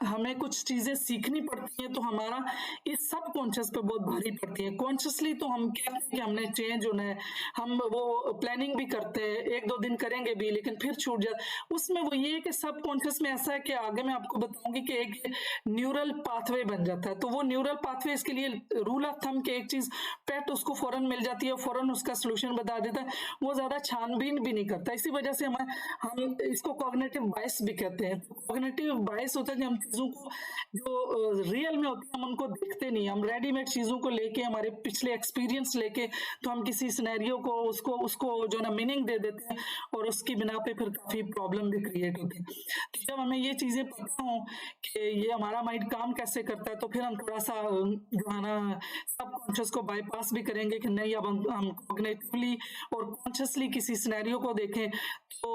Speaker 1: हमें कुछ चीजें सीखनी पड़ती हैं तो हमारा इस सब कॉन्शियस पे बहुत भारी पड़ती है। कॉन्शियसली तो हम कहते हैं कि हमने चेंज होना है, हम वो प्लानिंग भी करते हैं, 1-2 दिन करेंगे भी लेकिन फिर छूट जाता। उसमें वो ये है कि सब कॉन्शियस में ऐसा है कि आगे मैं आपको बताऊंगी कि एक न्यूरल पाथवे बन जाता है। तो वो न्यूरल पाथवे, इसके लिए रूल ऑफ थंब के एक चीज पेट उसको फौरन मिल जाती है, फौरन उसका सोल्यूशन बता देता है, वो ज्यादा छानबीन भी नहीं करता। इसी वजह से हम इसको कॉग्निटिव बायस भी कहते हैं। कॉग्निटिव बायस होता है कि हम चीजों को जो रियल में होती है हम उनको देखते नहीं, हम रेडीमेड चीजों को लेके, हमारे पिछले एक्सपीरियंस लेके, तो हम किसी सिनेरियो को उसको जो ना मीनिंग दे देते हैं, और उसकी बिना पे फिर काफी प्रॉब्लम भी क्रिएट होती है। तो जब हमें ये चीजें पता हो कि ये हमारा माइंड काम कैसे करता है, तो फिर हम थोड़ा सा जो है ना सबकॉन्शियस को बाईपास भी करेंगे कि नहीं, अब हम कॉग्निटिवली और कॉन्शियसली किसी सिनेरियो को देखें। तो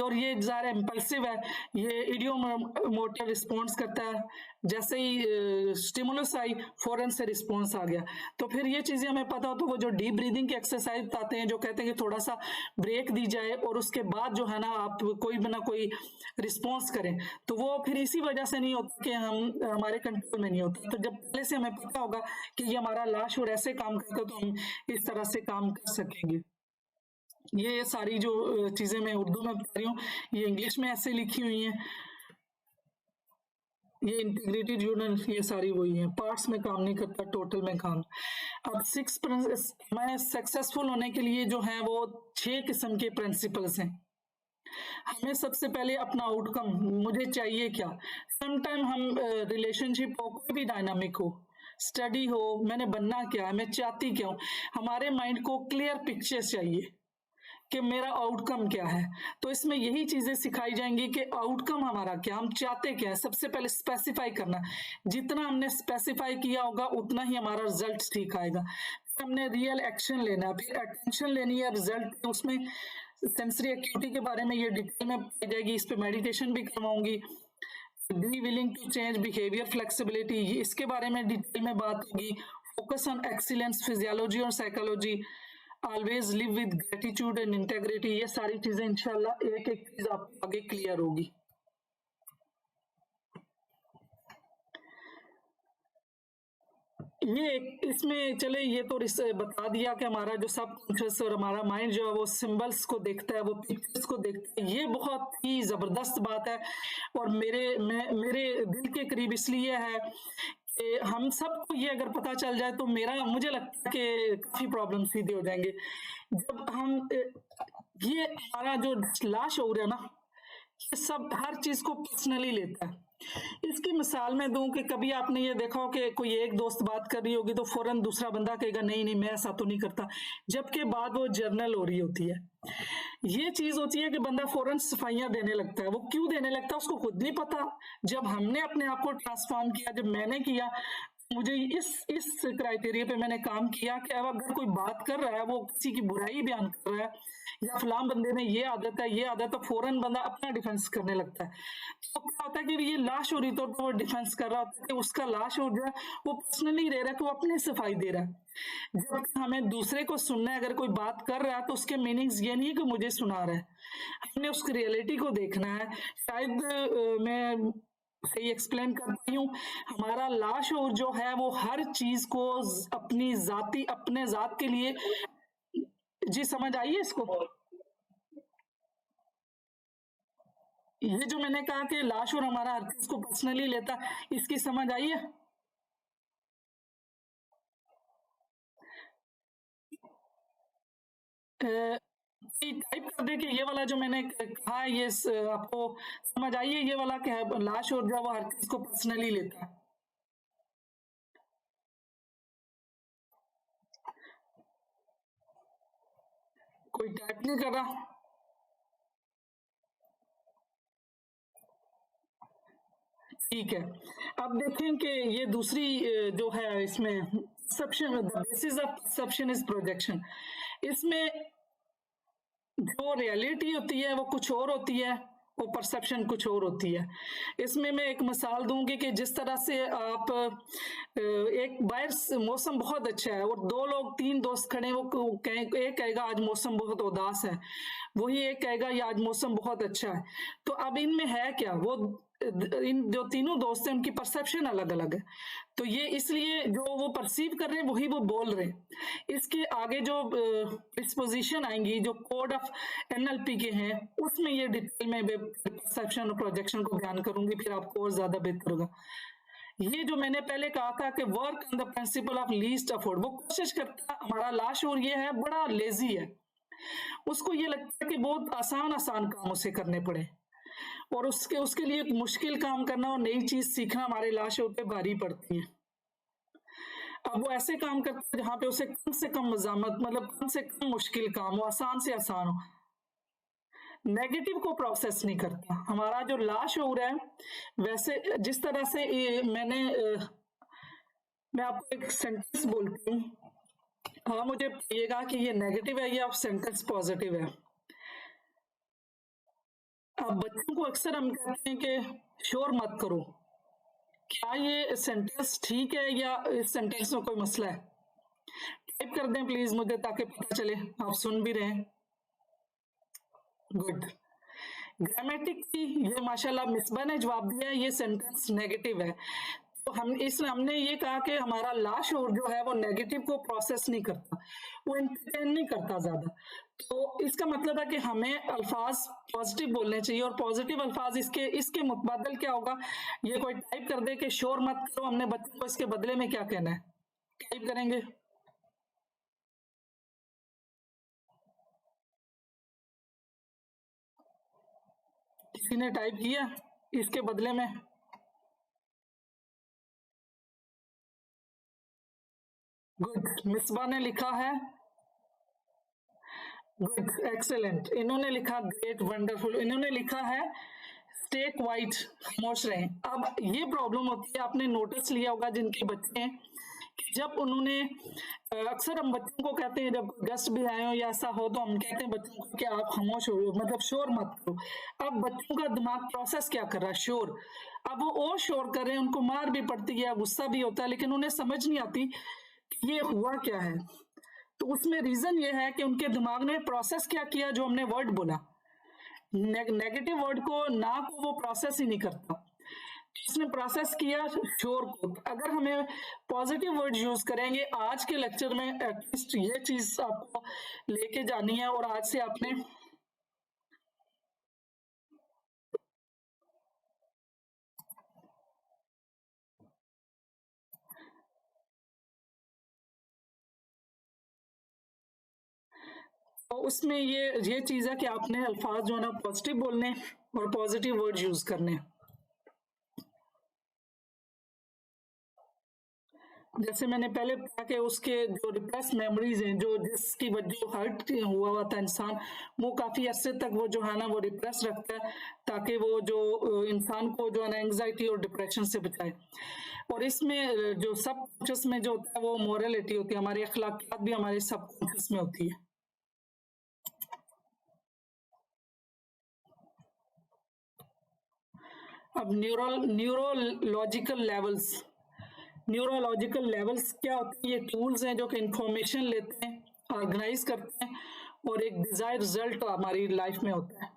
Speaker 1: और ये ज़ाहिर इम्पल्सिव है, ये इडियोमोटिव रिस्पॉन्स करता है। जैसे ही स्टिमुलस आई फौरन से रिस्पॉन्स आ गया। तो फिर ये चीजें हमें पता हो तो वो जो डीप ब्रीदिंग की एक्सरसाइज बताते हैं, जो कहते हैं कि थोड़ा सा ब्रेक दी जाए और उसके बाद जो है ना आप कोई ना कोई रिस्पॉन्स करें, तो वो फिर इसी वजह से नहीं होता कि हम हमारे कंट्रोल में नहीं होता। तो जब पहले से हमें पता होगा कि ये हमारा लाश और ऐसे काम करता है तो हम इस तरह से काम कर सकेंगे। ये सारी जो चीजें मैं उर्दू में बता रही हूँ ये इंग्लिश में ऐसे लिखी हुई हैं। ये इंटीग्रेटेड यूनिट ये सारी वही है, पार्ट्स में काम नहीं करता, टोटल में काम। अब 6 मैं सक्सेसफुल होने के लिए जो है वो 6 किस्म के प्रिंसिपल्स हैं। हमें सबसे पहले अपना आउटकम, मुझे चाहिए क्या। समटाइम हम रिलेशनशिप हो, कोई भी डायनामिक हो, स्टडी हो, मैंने बनना क्या है, मैं चाहती क्या हूँ, हमारे माइंड को क्लियर पिक्चर्स चाहिए कि मेरा आउटकम क्या है। तो इसमें यही चीजें सिखाई जाएंगी कि आउटकम हमारा क्या, हम चाहते क्या है। सबसे पहले स्पेसिफाई करना, जितना हमने स्पेसिफाई किया होगा उतना ही हमारा रिजल्ट ठीक आएगा। हमने रियल एक्शन लेना, फिर अटेंशन लेनी है रिजल्ट। उसमें सेंसरी एक्टिविटी के बारे में ये डिटेल में पाई जाएगी, इस पे मेडिटेशन भी करवाऊंगी। Be willing to change behaviour, flexibility, इसके बारे में डिटेल में बात होगी। फोकस ऑन एक्सीलेंस, फिजियोलॉजी और psychology, always live with gratitude and integrity, ये सारी चीजें इंशाल्लाह एक एक चीज आपको आगे क्लियर होगी। ये इसमें चले, ये तो बता दिया कि हमारा जो सब कॉन्शियस और हमारा माइंड जो है वो सिंबल्स को देखता है, वो पिक्चर्स को देखता है। ये बहुत ही जबरदस्त बात है और मेरे दिल के करीब इसलिए है कि हम सबको ये अगर पता चल जाए तो मुझे लगता है कि काफी प्रॉब्लम सीधे हो जाएंगे। जब हम ये हमारा जो लाश हो रहा है ना, ये सब हर चीज को पर्सनली लेता है। इसकी मिसाल मैं दूं कि कभी आपने ये देखा हो कि कोई एक दोस्त बात कर रही होगी तो फौरन दूसरा बंदा कहेगा नहीं नहीं मैं ऐसा तो नहीं करता, जबकि बाद वो जर्नल हो रही होती है। ये चीज होती है कि बंदा फौरन सफाइयां देने लगता है। वो क्यों देने लगता है उसको खुद नहीं पता। जब हमने अपने आप को ट्रांसफॉर्म किया, जब मैंने किया, मुझे इस क्राइटेरिया पे मैंने काम किया कि अब अगर कोई बात कर रहा है, वो किसी की बुराई बयान कर रहा है या फलाम बंदे में ये आदत है, तो फौरन बंदा अपना डिफेंस करने लगता है। तो क्या होता है कि ये लाश हो रही तो वो डिफेंस कर रहा होता है कि उसका लाश हो रहा है, वो पर्सनली रह रहा है कि वो अपनी सफाई दे रहा है। जब हमें दूसरे को सुनना है, अगर कोई बात कर रहा है तो उसके मीनिंग्स ये नहीं है कि मुझे सुना रहा है, हमने उसकी रियलिटी को देखना है। शायद मैं सही एक्सप्लेन कर पाई हूँ। हमारा लाशऊर जो है वो हर चीज को अपने जात के लिए, जी समझ आइए इसको। ये जो मैंने कहा कि लाशऊर हमारा हर चीज को पर्सनली लेता, इसकी समझ आइए। टाइप कर दे कि ये वाला जो मैंने कहा है ये आपको समझ आइए, ये वाला क्या है, लाश और जो वो हर चीज को पर्सनली लेता है। कोई टाइप नहीं कर रहा। ठीक है, अब देखें कि ये दूसरी जो है इसमें perception, the basis of perception is projection. इसमें जो रियलिटी होती है वो कुछ और होती है, वो परसेप्शन कुछ और होती है। इसमें मैं एक मिसाल दूंगी कि जिस तरह से आप एक बाहर मौसम बहुत अच्छा है और 2 लोग 3 दोस्त खड़े, वो एक कहेगा आज मौसम बहुत उदास है, वही एक कहेगा ये आज मौसम बहुत अच्छा है। तो अब इनमें है क्या, वो इन जो तीनों दोस्त हैं उनकी परसेप्शन अलग अलग है। तो ये इसलिए जो वो परसीव कर रहे हैं वही वो बोल रहे हैं। इसके आगे जो डिस्पोजिशन आएंगी जो कोड ऑफ एनएलपी के हैं, उसमें ये डिटेल में परसेप्शन और प्रोजेक्शन को बयान करूंगी, फिर आपको और ज्यादा बेहतर होगा। ये जो मैंने पहले कहा था कि work on the principle of least effort, वो कोशिश करता, हमारा लाश और ये है बड़ा लेजी है, उसको ये लगता है कि बहुत आसान आसान काम उसे करने पड़े और उसके लिए मुश्किल काम करना और नई चीज सीखना हमारे लाशों पे भारी पड़ती है। अब वो ऐसे काम करता है जहां पे उसे कम से कम मजामत, मतलब कम से कम मुश्किल काम हो, आसान से आसान हो, नेगेटिव को प्रोसेस नहीं करता। हमारा जो लाशऊर है, वैसे जिस तरह से मैं आपको एक सेंटेंस बोलती हूँ, हाँ मुझे बताइएगा कि ये नेगेटिव है या सेंटेंस पॉजिटिव है। अब बच्चों को अक्सर हम कहते हैं कि शोर मत करो, क्या ये सेंटेंस ठीक है या इस सेंटेंस में कोई मसला है? टाइप कर दें प्लीज मुझे, ताकि पता चले आप सुन भी रहे हैं। गुड। ग्रामेटिक की ये माशाल्लाह मिसबा ने जवाब दिया है, ये सेंटेंस नेगेटिव है। तो हमने ये कहा कि हमारा लास्ट शोर जो है वो नेगेटिव को प्रोसेस नहीं करता, वो एंटरटेन नहीं करता ज्यादा। तो इसका मतलब है कि हमें अल्फाज पॉजिटिव बोलने चाहिए, और पॉजिटिव अल्फाज इसके इसके मुतबदल क्या होगा, ये कोई टाइप कर दे कि शोर मत करो, हमने बच्चों को इसके बदले में क्या कहना है, टाइप करेंगे। किसी ने टाइप किया इसके बदले में? गुड, मिसबा ने लिखा है गुड, एक्सेलेंट। इन्होंने लिखा ग्रेट, वंडरफुल। इन्होंने लिखा है स्टे क्वाइट, खामोश रहें। अब ये प्रॉब्लम होती है, आपने नोटिस लिया होगा जिनके बच्चे हैं कि जब उन्होंने अक्सर हम बच्चों को कहते हैं, जब गेस्ट भी आए हो या ऐसा हो तो हम कहते हैं बच्चों को कि आप खामोश हो, मतलब शोर मत करो। अब बच्चों का दिमाग प्रोसेस क्या कर रहा है, शोर। अब वो और शोर कर रहे हैं, उनको मार भी पड़ती है, गुस्सा भी होता है, लेकिन उन्हें समझ नहीं आती कि ये हुआ क्या है। तो उसमें रीजन ये है कि उनके दिमाग ने प्रोसेस क्या किया, जो हमने वर्ड बोला, नेगेटिव वर्ड को, ना को वो प्रोसेस ही नहीं करता, इसने प्रोसेस किया शोर को। अगर हमें पॉजिटिव वर्ड यूज करेंगे, आज के लेक्चर में एटलीस्ट ये चीज आपको लेके जानी है, और आज से आपने तो उसमें ये चीज है कि आपने अल्फाज जो है ना पॉजिटिव बोलने और पॉजिटिव वर्ड यूज करने। जैसे मैंने पहले कहा कि उसके जो रिप्रेस मेमोरीज हैं, जो जिसकी वजह हर्ट हुआ था इंसान, वो काफी अरसे तक वो जो है ना वो रिप्रेस रखता है, ताकि वो जो इंसान को जो है ना एंग्जाइटी और डिप्रेशन से बचाए। और इसमें जो सब कॉन्शियस में जो होता है वो मोरलिटी होती है, हमारी अखलाकियात भी हमारे सब कॉन्शियस में होती है। अब न्यूरोलॉजिकल लेवल्स क्या होते हैं? ये टूल्स हैं जो कि इंफॉर्मेशन लेते हैं, ऑर्गेनाइज करते हैं, और एक डिजायर रिजल्ट हमारी लाइफ में होता है।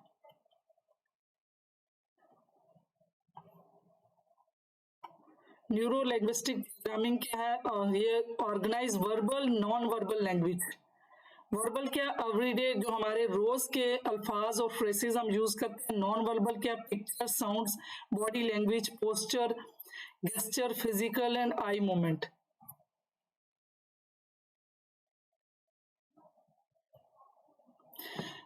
Speaker 1: न्यूरो लिंग्विस्टिक प्रोग्रामिंग क्या है? ये organize verbal, non verbal language. Verbal क्या, एवरीडे जो हमारे रोज के अल्फाज और फ्रेसेस हम यूज करते हैं। नॉन वर्बल क्या, picture, sounds, body language, posture, gesture, physical and eye movement.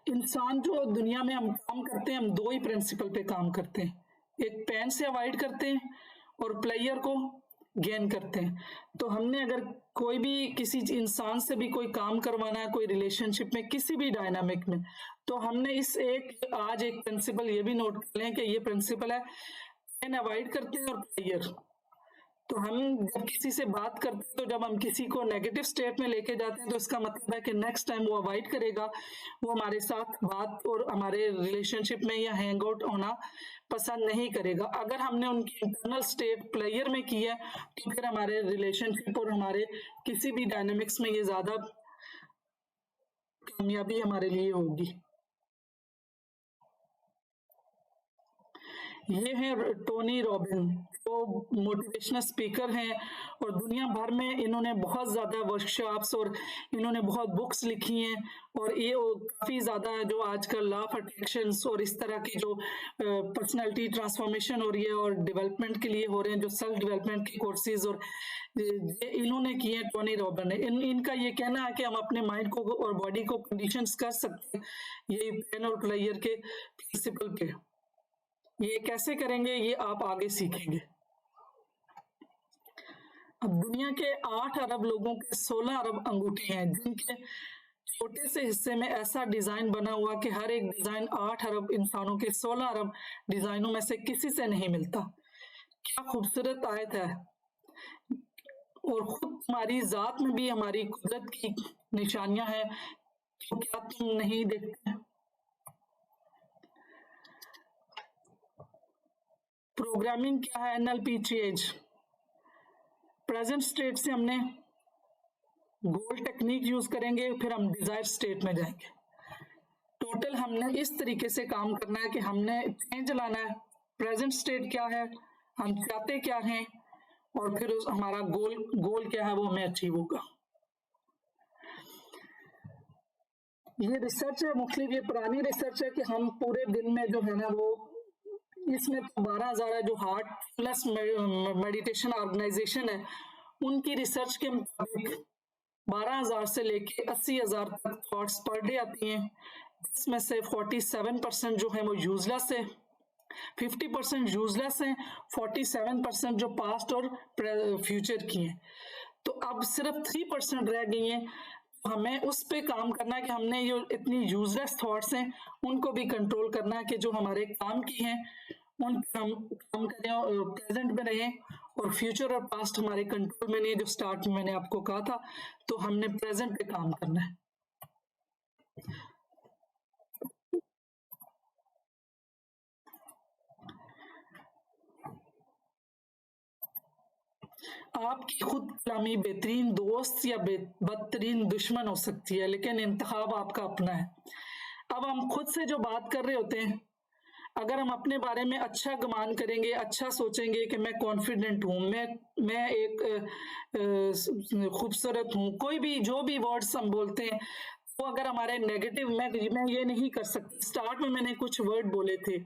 Speaker 1: इंसान जो दुनिया में हम काम करते हैं, हम दो ही प्रिंसिपल पे काम करते हैं, एक पेन से अवॉइड करते हैं और प्लेयर को गेन करते हैं। तो हमने अगर कोई भी किसी इंसान से भी कोई काम करवाना है, कोई रिलेशनशिप में, किसी भी डायनामिक में, तो हमने आज एक प्रिंसिपल ये भी नोट कर लें कि ये प्रिंसिपल है, पेन अवॉइड करते हैं और प्लेयर। तो हम जब किसी से बात करते हैं, तो जब हम किसी को नेगेटिव स्टेट में लेके जाते हैं, तो इसका मतलब है कि नेक्स्ट टाइम वो अवॉइड करेगा, वो हमारे साथ बात और हमारे रिलेशनशिप में या हैंग आउट होना पसंद नहीं करेगा। अगर हमने उनकी इंटरनल स्टेट प्लेयर में की है, तो फिर हमारे रिलेशनशिप और हमारे किसी भी डायनेमिक्स में ये ज्यादा कामयाबी हमारे लिए होगी। ये है टोनी रॉबिन, जो मोटिवेशनल स्पीकर हैं, और दुनिया भर में इन्होंने बहुत ज़्यादा वर्कशॉप्स और इन्होंने बहुत बुक्स लिखी हैं, और ये काफ़ी ज़्यादा जो आजकल लॉ ऑफ अट्रैक्शंस और इस तरह की जो पर्सनालिटी ट्रांसफॉर्मेशन हो रही है और डेवलपमेंट के लिए हो रहे हैं, जो सेल्फ डेवलपमेंट के कोर्सेज, और ये इन्होंने किए हैं टोनी रॉबिन ने। इनका ये कहना है कि हम अपने माइंड को और बॉडी को कंडीशंस कर सकते हैं ये पेन और प्लेयर के प्रिंसिपल पे। ये कैसे करेंगे, ये आप आगे सीखेंगे। अब दुनिया के 8 अरब लोगों के 16 अरब अंगूठे हैं, जिनके छोटे से हिस्से में ऐसा डिजाइन बना हुआ कि हर एक डिजाइन 8 अरब इंसानों के 16 अरब डिजाइनों में से किसी से नहीं मिलता। क्या खूबसूरत आयत है। और खुद हमारी जात में भी हमारी कुदरत की निशानियां हैं, तो क्या तुम नहीं देखते? प्रोग्रामिंग क्या है? NLP change. प्रेजेंट स्टेट से हमने गोल टेक्निक यूज करेंगे, फिर हम डिजायर स्टेट में जाएंगे। टोटल हमने इस तरीके से काम करना है कि हमने चेंज लाना है। प्रेजेंट स्टेट क्या है, हम चाहते क्या हैं, और फिर हमारा गोल क्या है वो हमें अचीव होगा। ये रिसर्च है, मुख्तलिफ ये पुरानी रिसर्च है कि हम पूरे दिन में जो है ना वो, इसमें तो 12,000 है जो हार्ट प्लस मेडिटेशन ऑर्गेनाइजेशन है, उनकी रिसर्च के मुताबिक 12,000 से लेके 80,000 तक थॉट्स पर डे आती हैं, जिसमें से 47% जो है वो यूजलेस है, 50% यूजलेस है, 47% जो पास्ट और फ्यूचर की हैं। तो अब सिर्फ 3% रह गई हैं। हमें उस पे काम करना है कि हमने जो इतनी यूजलेस थॉट्स हैं उनको भी कंट्रोल करना है कि जो हमारे काम की हैं उन पे हम काम करें और प्रेजेंट में रहें, और फ्यूचर और पास्ट हमारे कंट्रोल में नहीं है, जो स्टार्ट में मैंने आपको कहा था। तो हमने प्रेजेंट पे काम करना है। आपकी खुद कलामी बेहतरीन दोस्त या बदतरीन दुश्मन हो सकती है, लेकिन इंतखाब आपका अपना है। अब हम खुद से जो बात कर रहे होते हैं, अगर हम अपने बारे में अच्छा गुमान करेंगे, अच्छा सोचेंगे कि मैं कॉन्फिडेंट हूँ, मैं एक खूबसूरत हूँ, कोई भी जो भी वर्ड्स हम बोलते हैं वो अगर हमारे नेगेटिव, मैं ये नहीं कर सकती। स्टार्ट में मैंने कुछ वर्ड बोले थे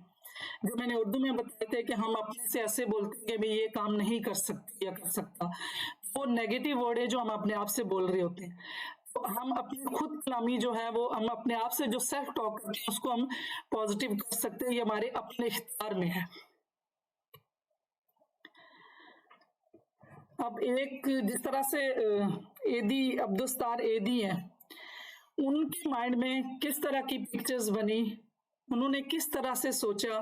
Speaker 1: जो मैंने उर्दू में बताए थे कि हम अपने से ऐसे बोलते हैं कि भाई ये काम नहीं कर सकती या कर सकता, वो नेगेटिव वर्ड है जो हम अपने आप से बोल रहे होते हैं। तो हम अपनी खुद कलामी जो है वो हम अपने आप से जो सेल्फ टॉक करते हैं उसको हम पॉजिटिव कर सकते हैं, ये हमारे अपने इख्तियार में है। अब एक जिस तरह से एदी अब्दुस्तार एदी हैं, उनके माइंड में किस तरह की पिक्चर्स बनी, उन्होंने किस तरह से सोचा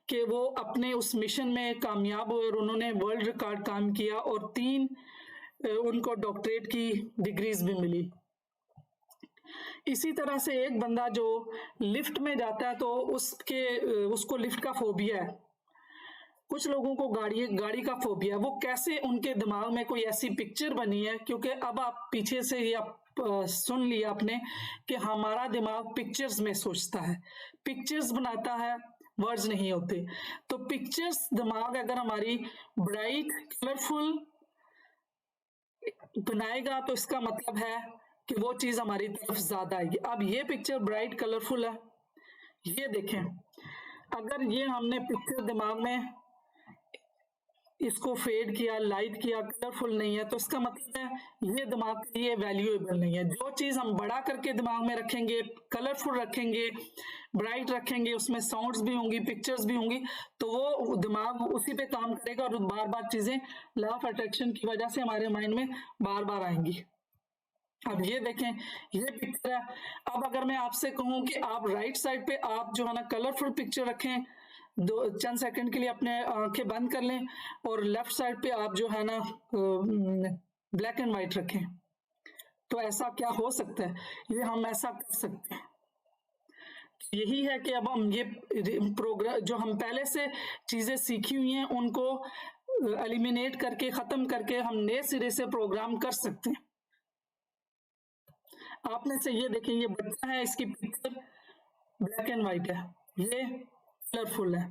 Speaker 1: कि वो अपने उस मिशन में कामयाब हुए और उन्होंने वर्ल्ड रिकॉर्ड काम किया और 3 उनको डॉक्टरेट की डिग्रीज भी मिली। इसी तरह से एक बंदा जो लिफ्ट में जाता है तो उसको लिफ्ट का फोबिया है, कुछ लोगों को गाड़ी का फोबिया, वो कैसे उनके दिमाग में कोई ऐसी पिक्चर बनी है, क्योंकि अब आप पीछे से ये आप सुन लिया आपने कि हमारा दिमाग पिक्चर्स में सोचता है, पिक्चर्स बनाता है, वर्ड्स नहीं होते। तो पिक्चर्स दिमाग अगर हमारी ब्राइट कलरफुल बनाएगा तो इसका मतलब है कि वो चीज हमारी तरफ ज्यादा आएगी। अब ये पिक्चर ब्राइट कलरफुल है, ये देखें, अगर ये हमने पिक्चर दिमाग में इसको फेड किया, लाइट किया, कलरफुल नहीं है, तो इसका मतलब है ये दिमाग के लिए वैल्यूएबल नहीं है। जो चीज हम बड़ा करके दिमाग में रखेंगे, कलरफुल रखेंगे, ब्राइट रखेंगे, उसमें साउंड्स भी होंगी, पिक्चर्स भी होंगी, तो वो दिमाग उसी पे काम करेगा और बार बार चीजें लॉ ऑफ अट्रैक्शन की वजह से हमारे माइंड में बार बार आएंगी। अब ये देखें, ये पिक्चर है। अब अगर मैं आपसे कहूं कि आप राइट साइड पे आप जो है ना कलरफुल पिक्चर रखें, चंद सेकंड के लिए अपने आंखें बंद कर लें, और लेफ्ट साइड पे आप जो है ना ब्लैक एंड व्हाइट रखें, तो ऐसा क्या हो सकता है? ये हम ऐसा कर सकते हैं। यही है कि अब हम ये प्रोग्राम जो हम पहले से चीजें सीखी हुई हैं उनको एलिमिनेट करके, खत्म करके हम नए सिरे से प्रोग्राम कर सकते हैं। आप में से ये देखें, ये बच्चा है, इसकी पिक्चर ब्लैक एंड व्हाइट है, ये कलरफुल है।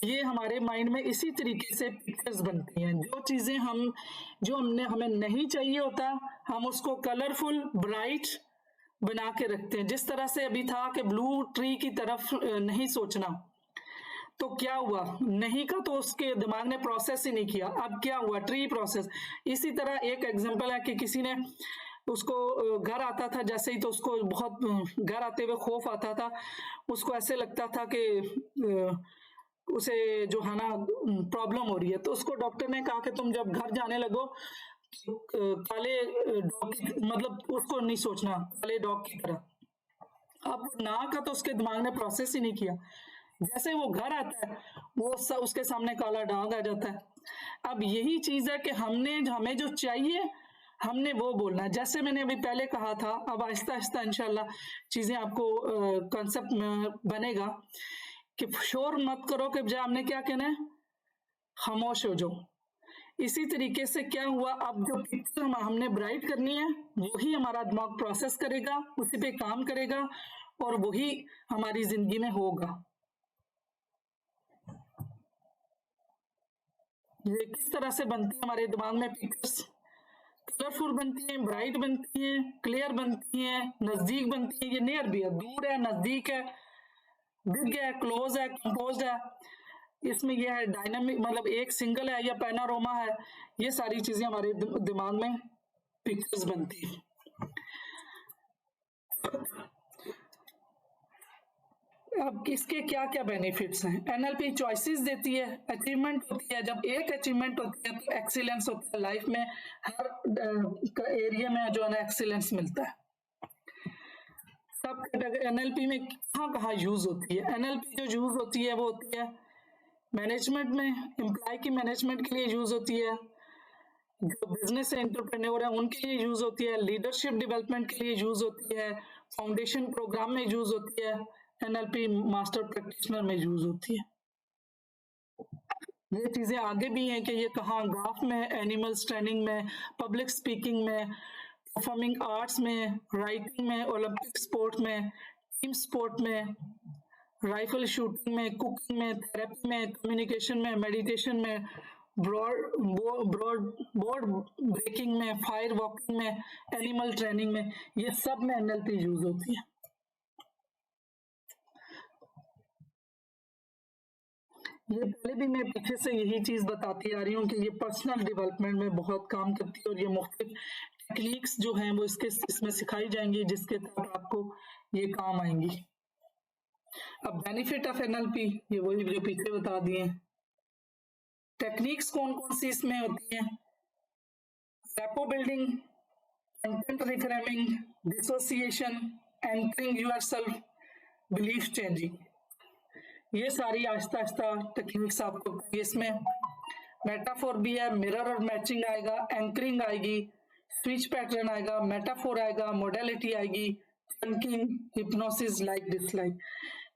Speaker 1: ये हमारे माइंड में इसी तरीके से पिक्चर्स बनती हैं। जो चीजें हमें नहीं चाहिए होता, हम उसको कलरफुल ब्राइट बना के रखते हैं। जिस तरह से अभी था कि ब्लू ट्री की तरफ नहीं सोचना, तो क्या हुआ, नहीं का तो उसके दिमाग ने प्रोसेस ही नहीं किया, अब क्या हुआ, ट्री प्रोसेस। इसी तरह एक एग्जांपल है कि किसी ने उसको घर आता था जैसे ही, तो उसको बहुत घर आते हुए खौफ आता था, उसको ऐसे लगता था कि उसे जो है ना प्रॉब्लम हो रही है, तो उसको डॉक्टर ने कहा कि तुम जब घर जाने लगो काले डॉग की, मतलब उसको नहीं सोचना काले डॉग की तरह। अब ना का तो उसके दिमाग ने प्रोसेस ही नहीं किया, जैसे वो घर आता है वो उसके सामने काला डॉग आ जाता है। अब यही चीज है कि हमें जो चाहिए हमने वो बोलना है। जैसे मैंने अभी पहले कहा था, अब आहिस्ता आहिस्ता इंशाल्लाह चीजें आपको कॉन्सेप्ट में बनेगा कि शोर मत करो, कि बजाय हमने क्या कहना है, खामोश हो जाओ। इसी तरीके से क्या हुआ, अब जो पिक्चर हमने ब्राइट करनी है वही हमारा दिमाग प्रोसेस करेगा, उसी पे काम करेगा और वही हमारी जिंदगी में होगा। ये किस तरह से बनती है हमारे दिमाग में पिक्चर्स, कलरफुल बनती है, ब्राइट बनती है, क्लियर बनती है, नजदीक बनती है, ये नियर भी है, दूर है, नजदीक है, बिग है, क्लोज है, कंपोज है। इसमें यह है डायनामिक, मतलब एक सिंगल है या पैनारोमा है, ये सारी चीजें हमारे दिमाग में पिक्चर्स बनती है। अब इसके क्या क्या बेनिफिट्स हैं? एनएलपी चॉइसेस देती है, अचीवमेंट होती है, जब एक अचीवमेंट होती है तो एक्सीलेंस होता है, लाइफ में हर एरिया में जो है ना एक्सीलेंस मिलता है। सब एनएलपी में कहाँ कहाँ यूज होती है? एनएलपी जो यूज होती है वो होती है मैनेजमेंट में, एम्प्लॉय की मैनेजमेंट के लिए यूज होती है, जो बिजनेस एंटरप्रेन्योर है उनके लिए यूज होती है, लीडरशिप डेवलपमेंट के लिए यूज होती है, फाउंडेशन प्रोग्राम में यूज होती है, एनएलपी मास्टर प्रैक्टिशनर में यूज होती है। ये चीजें आगे भी हैं कि ये कहाँ, ग्राफ में, एनिमल्स ट्रेनिंग में, पब्लिक स्पीकिंग में, परफॉर्मिंग आर्ट्स में, राइटिंग में, ओलंपिक स्पोर्ट में, टीम स्पोर्ट में, राइफल शूटिंग में, कुकिंग में, थेरेपी में, कम्युनिकेशन में, मेडिटेशन में, बोर्ड ब्रेकिंग में, फायर वॉकिंग में, एनिमल ट्रेनिंग में, ये सब में एनएलपी यूज होती है। ये पहले भी मैं पीछे से यही चीज बताती आ रही हूँ कि ये पर्सनल डेवलपमेंट में बहुत काम करती है और ये मुख्तलिफ टेक्निक्स जो हैं वो इसमें सिखाई जाएंगी जिसके तहत आपको ये काम आएंगी। अब बेनिफिट ऑफ एनएलपी, ये वही जो पीछे बता दिए। टेक्निक्स कौन कौन सी इसमें होती हैं? Rapport building, content reframing, dissociation, anchoring yourself, belief changing, ये सारी आहिस्ता आहिस्ता टेक्निक्स आपको इसमें। मेटाफोर भी है, मिरर और मैचिंग आएगा, एंकरिंग आएगी, स्विच पैटर्न आएगा, मेटाफोर आएगा, मोडेलिटी आएगी, थिंकिंग, हिप्नोसिस, लाइक डिसलाइक।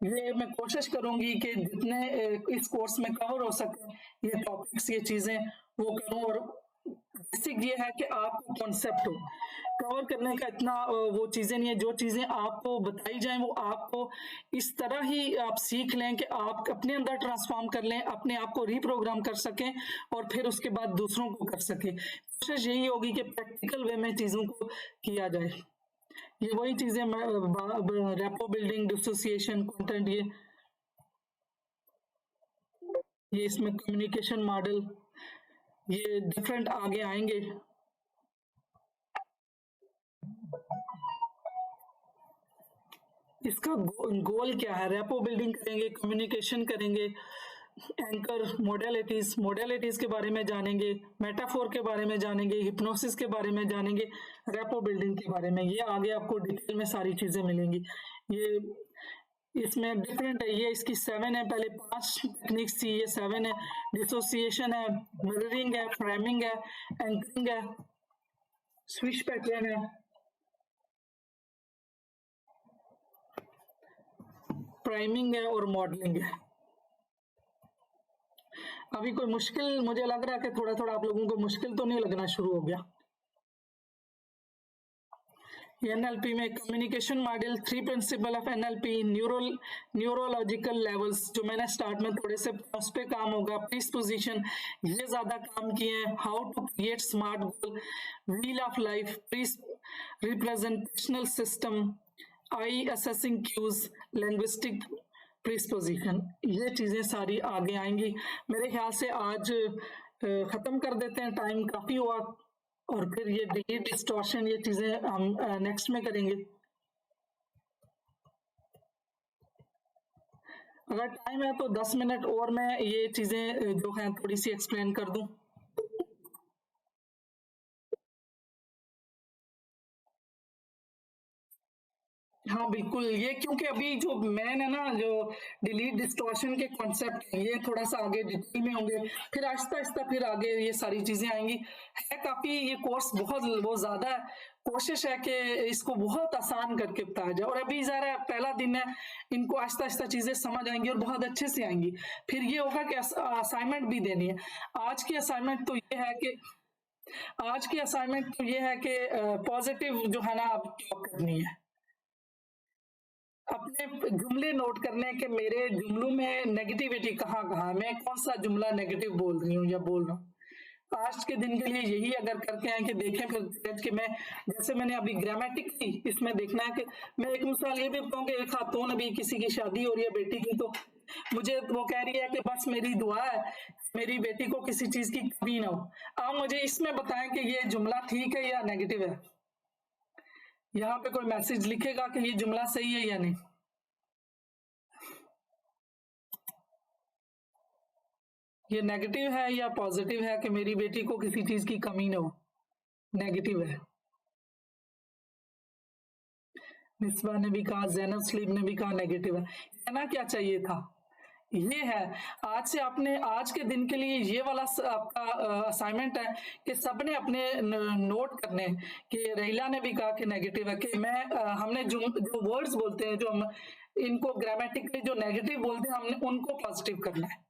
Speaker 1: ये मैं कोशिश करूंगी कि जितने इस कोर्स में कवर हो सके ये टॉपिक्स, ये चीजें वो करूं। और बेसिक ये है कि आपको कॉन्सेप्ट हो, कवर करने का इतना वो चीजें नहीं है, जो चीजें आपको बताई जाएं वो आपको इस तरह ही आप सीख लें कि आप अपने अंदर ट्रांसफॉर्म कर लें, अपने आप को रिप्रोग्राम कर सकें और फिर उसके बाद दूसरों को कर सकें। कोशिश यही होगी कि प्रैक्टिकल वे में चीजों को किया जाए। ये वही चीजें रैपो बिल्डिंग, डिसोसिएशन, कंटेंट, ये इसमें कम्युनिकेशन मॉडल, ये डिफरेंट आगे आएंगे। इसका गोल क्या है? रैपो बिल्डिंग करेंगे, कम्युनिकेशन करेंगे, एंकर, मोडेलिटीज के बारे में जानेंगे, मेटाफोर के बारे में जानेंगे, हिप्नोसिस के बारे में जानेंगे, रैपो बिल्डिंग के बारे में। ये आगे आपको डिटेल में सारी चीजें मिलेंगी। ये इसमें डिफरेंट है, ये इसकी 7 है, पहले 5 टेक्निक्स थी, ये 7 है। डिसोसिएशन है, मिररिंग है, फ्रेमिंग है, एंकरिंग है, स्विच पैटर्न है, प्राइमिंग है और मॉडलिंग है। अभी कोई मुश्किल मुझे लग रहा है कि थोड़ा थोड़ा आप लोगों को मुश्किल तो नहीं लगना शुरू हो गया? एनएलपी में communication model, 3 principle of NLP, neurological levels, जो मैंने स्टार्ट में थोड़े से उस पे काम होगा, प्रीसपोजिशन, ये ज्यादा काम किए हैं, how to create smart goal, wheel of life, representational system, eye accessing cues, linguistic presupposition, ये चीजें सारी आगे आएंगी। मेरे ख्याल से आज खत्म कर देते हैं, टाइम काफी हुआ, और फिर ये डिलीट, डिस्टॉर्शन, ये चीजें हम नेक्स्ट में करेंगे। अगर टाइम है तो 10 मिनट और मैं ये चीजें जो हैं थोड़ी सी एक्सप्लेन कर दूं। हाँ बिल्कुल, ये क्योंकि अभी जो मेन है ना, जो डिलीट डिस्टॉर्शन के कॉन्सेप्ट है, ये थोड़ा सा आगे डिटेल में होंगे, फिर आहिस्ता आहिस्ता फिर आगे ये सारी चीजें आएंगी। है काफी, ये कोर्स बहुत ज्यादा है, कोशिश है कि इसको बहुत आसान करके बताया जाए। और अभी जरा पहला दिन है, इनको आहिस्ता आहिस्ता चीजें समझ आएंगी और बहुत अच्छे से आएंगी। फिर ये होगा कि असाइनमेंट भी देनी है। आज की असाइनमेंट तो ये है कि पॉजिटिव जो है ना, आप करनी है। अपने जुमले नोट करने हैं कि मेरे जुमलों में नेगेटिविटी कहाँ-कहाँ है, मैं कौन-सा जुमला नेगेटिव बोल रही हूँ या बोल रहा हूँ। आज के दिन के लिए यही अगर करके आए कि देखें फिर कि मैं जैसे मैंने अभी ग्रामेटिक थी, इसमें देखना है कि मैं एक मिसाल ये भी बताऊँ कि एक खातून अभी किसी की शादी हो रही है बेटी की, तो मुझे वो कह रही है कि बस मेरी दुआ है मेरी बेटी को किसी चीज की कमी ना हो। आप मुझे इसमें बताएं कि ये जुमला ठीक है या नेगेटिव है। यहाँ पे कोई मैसेज लिखेगा कि ये जुमला सही है या नहीं। ये नेगेटिव है या पॉजिटिव है कि मेरी बेटी को किसी चीज की कमी ना हो। नेगेटिव है। मिसबा ने भी कहा, जैनब स्लीम ने भी कहा नेगेटिव है। कहना क्या चाहिए था, ये है आज से आपने आज के दिन के लिए ये वाला आपका असाइनमेंट है कि सबने अपने नोट करने हैं कि रहीला ने भी कहा कि नेगेटिव है कि मैं हमने जो वर्ड्स बोलते हैं जो हम इनको ग्रामेटिकली जो नेगेटिव बोलते हैं हमने उनको पॉजिटिव करना है।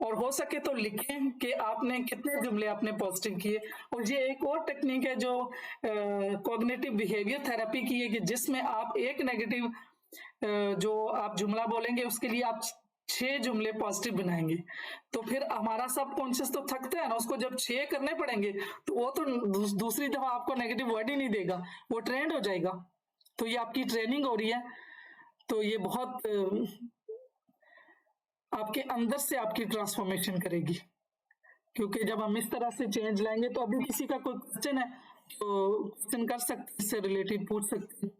Speaker 1: और हो सके तो लिखें कि आपने कितने जुमले आपने पॉजिटिव किए। और ये एक और टेक्निक है जो कॉग्निटिव बिहेवियर थेरेपी की है कि जिसमें आप एक नेगेटिव जो आप जुमला बोलेंगे उसके लिए आप 6 जुमले पॉजिटिव बनाएंगे। तो फिर हमारा सब कॉन्शियस तो थकता है ना, उसको जब 6 करने पड़ेंगे तो वो तो दूसरी दफा आपको नेगेटिव वर्ड ही नहीं देगा, वो ट्रेंड हो जाएगा। तो ये आपकी ट्रेनिंग हो रही है, तो ये बहुत आपके अंदर से आपकी ट्रांसफॉर्मेशन करेगी। क्योंकि जब हम इस तरह से चेंज लाएंगे तो अभी किसी का कोई क्वेश्चन है तो क्वेश्चन कर सकते, इससे रिलेटेड पूछ सकते हैं।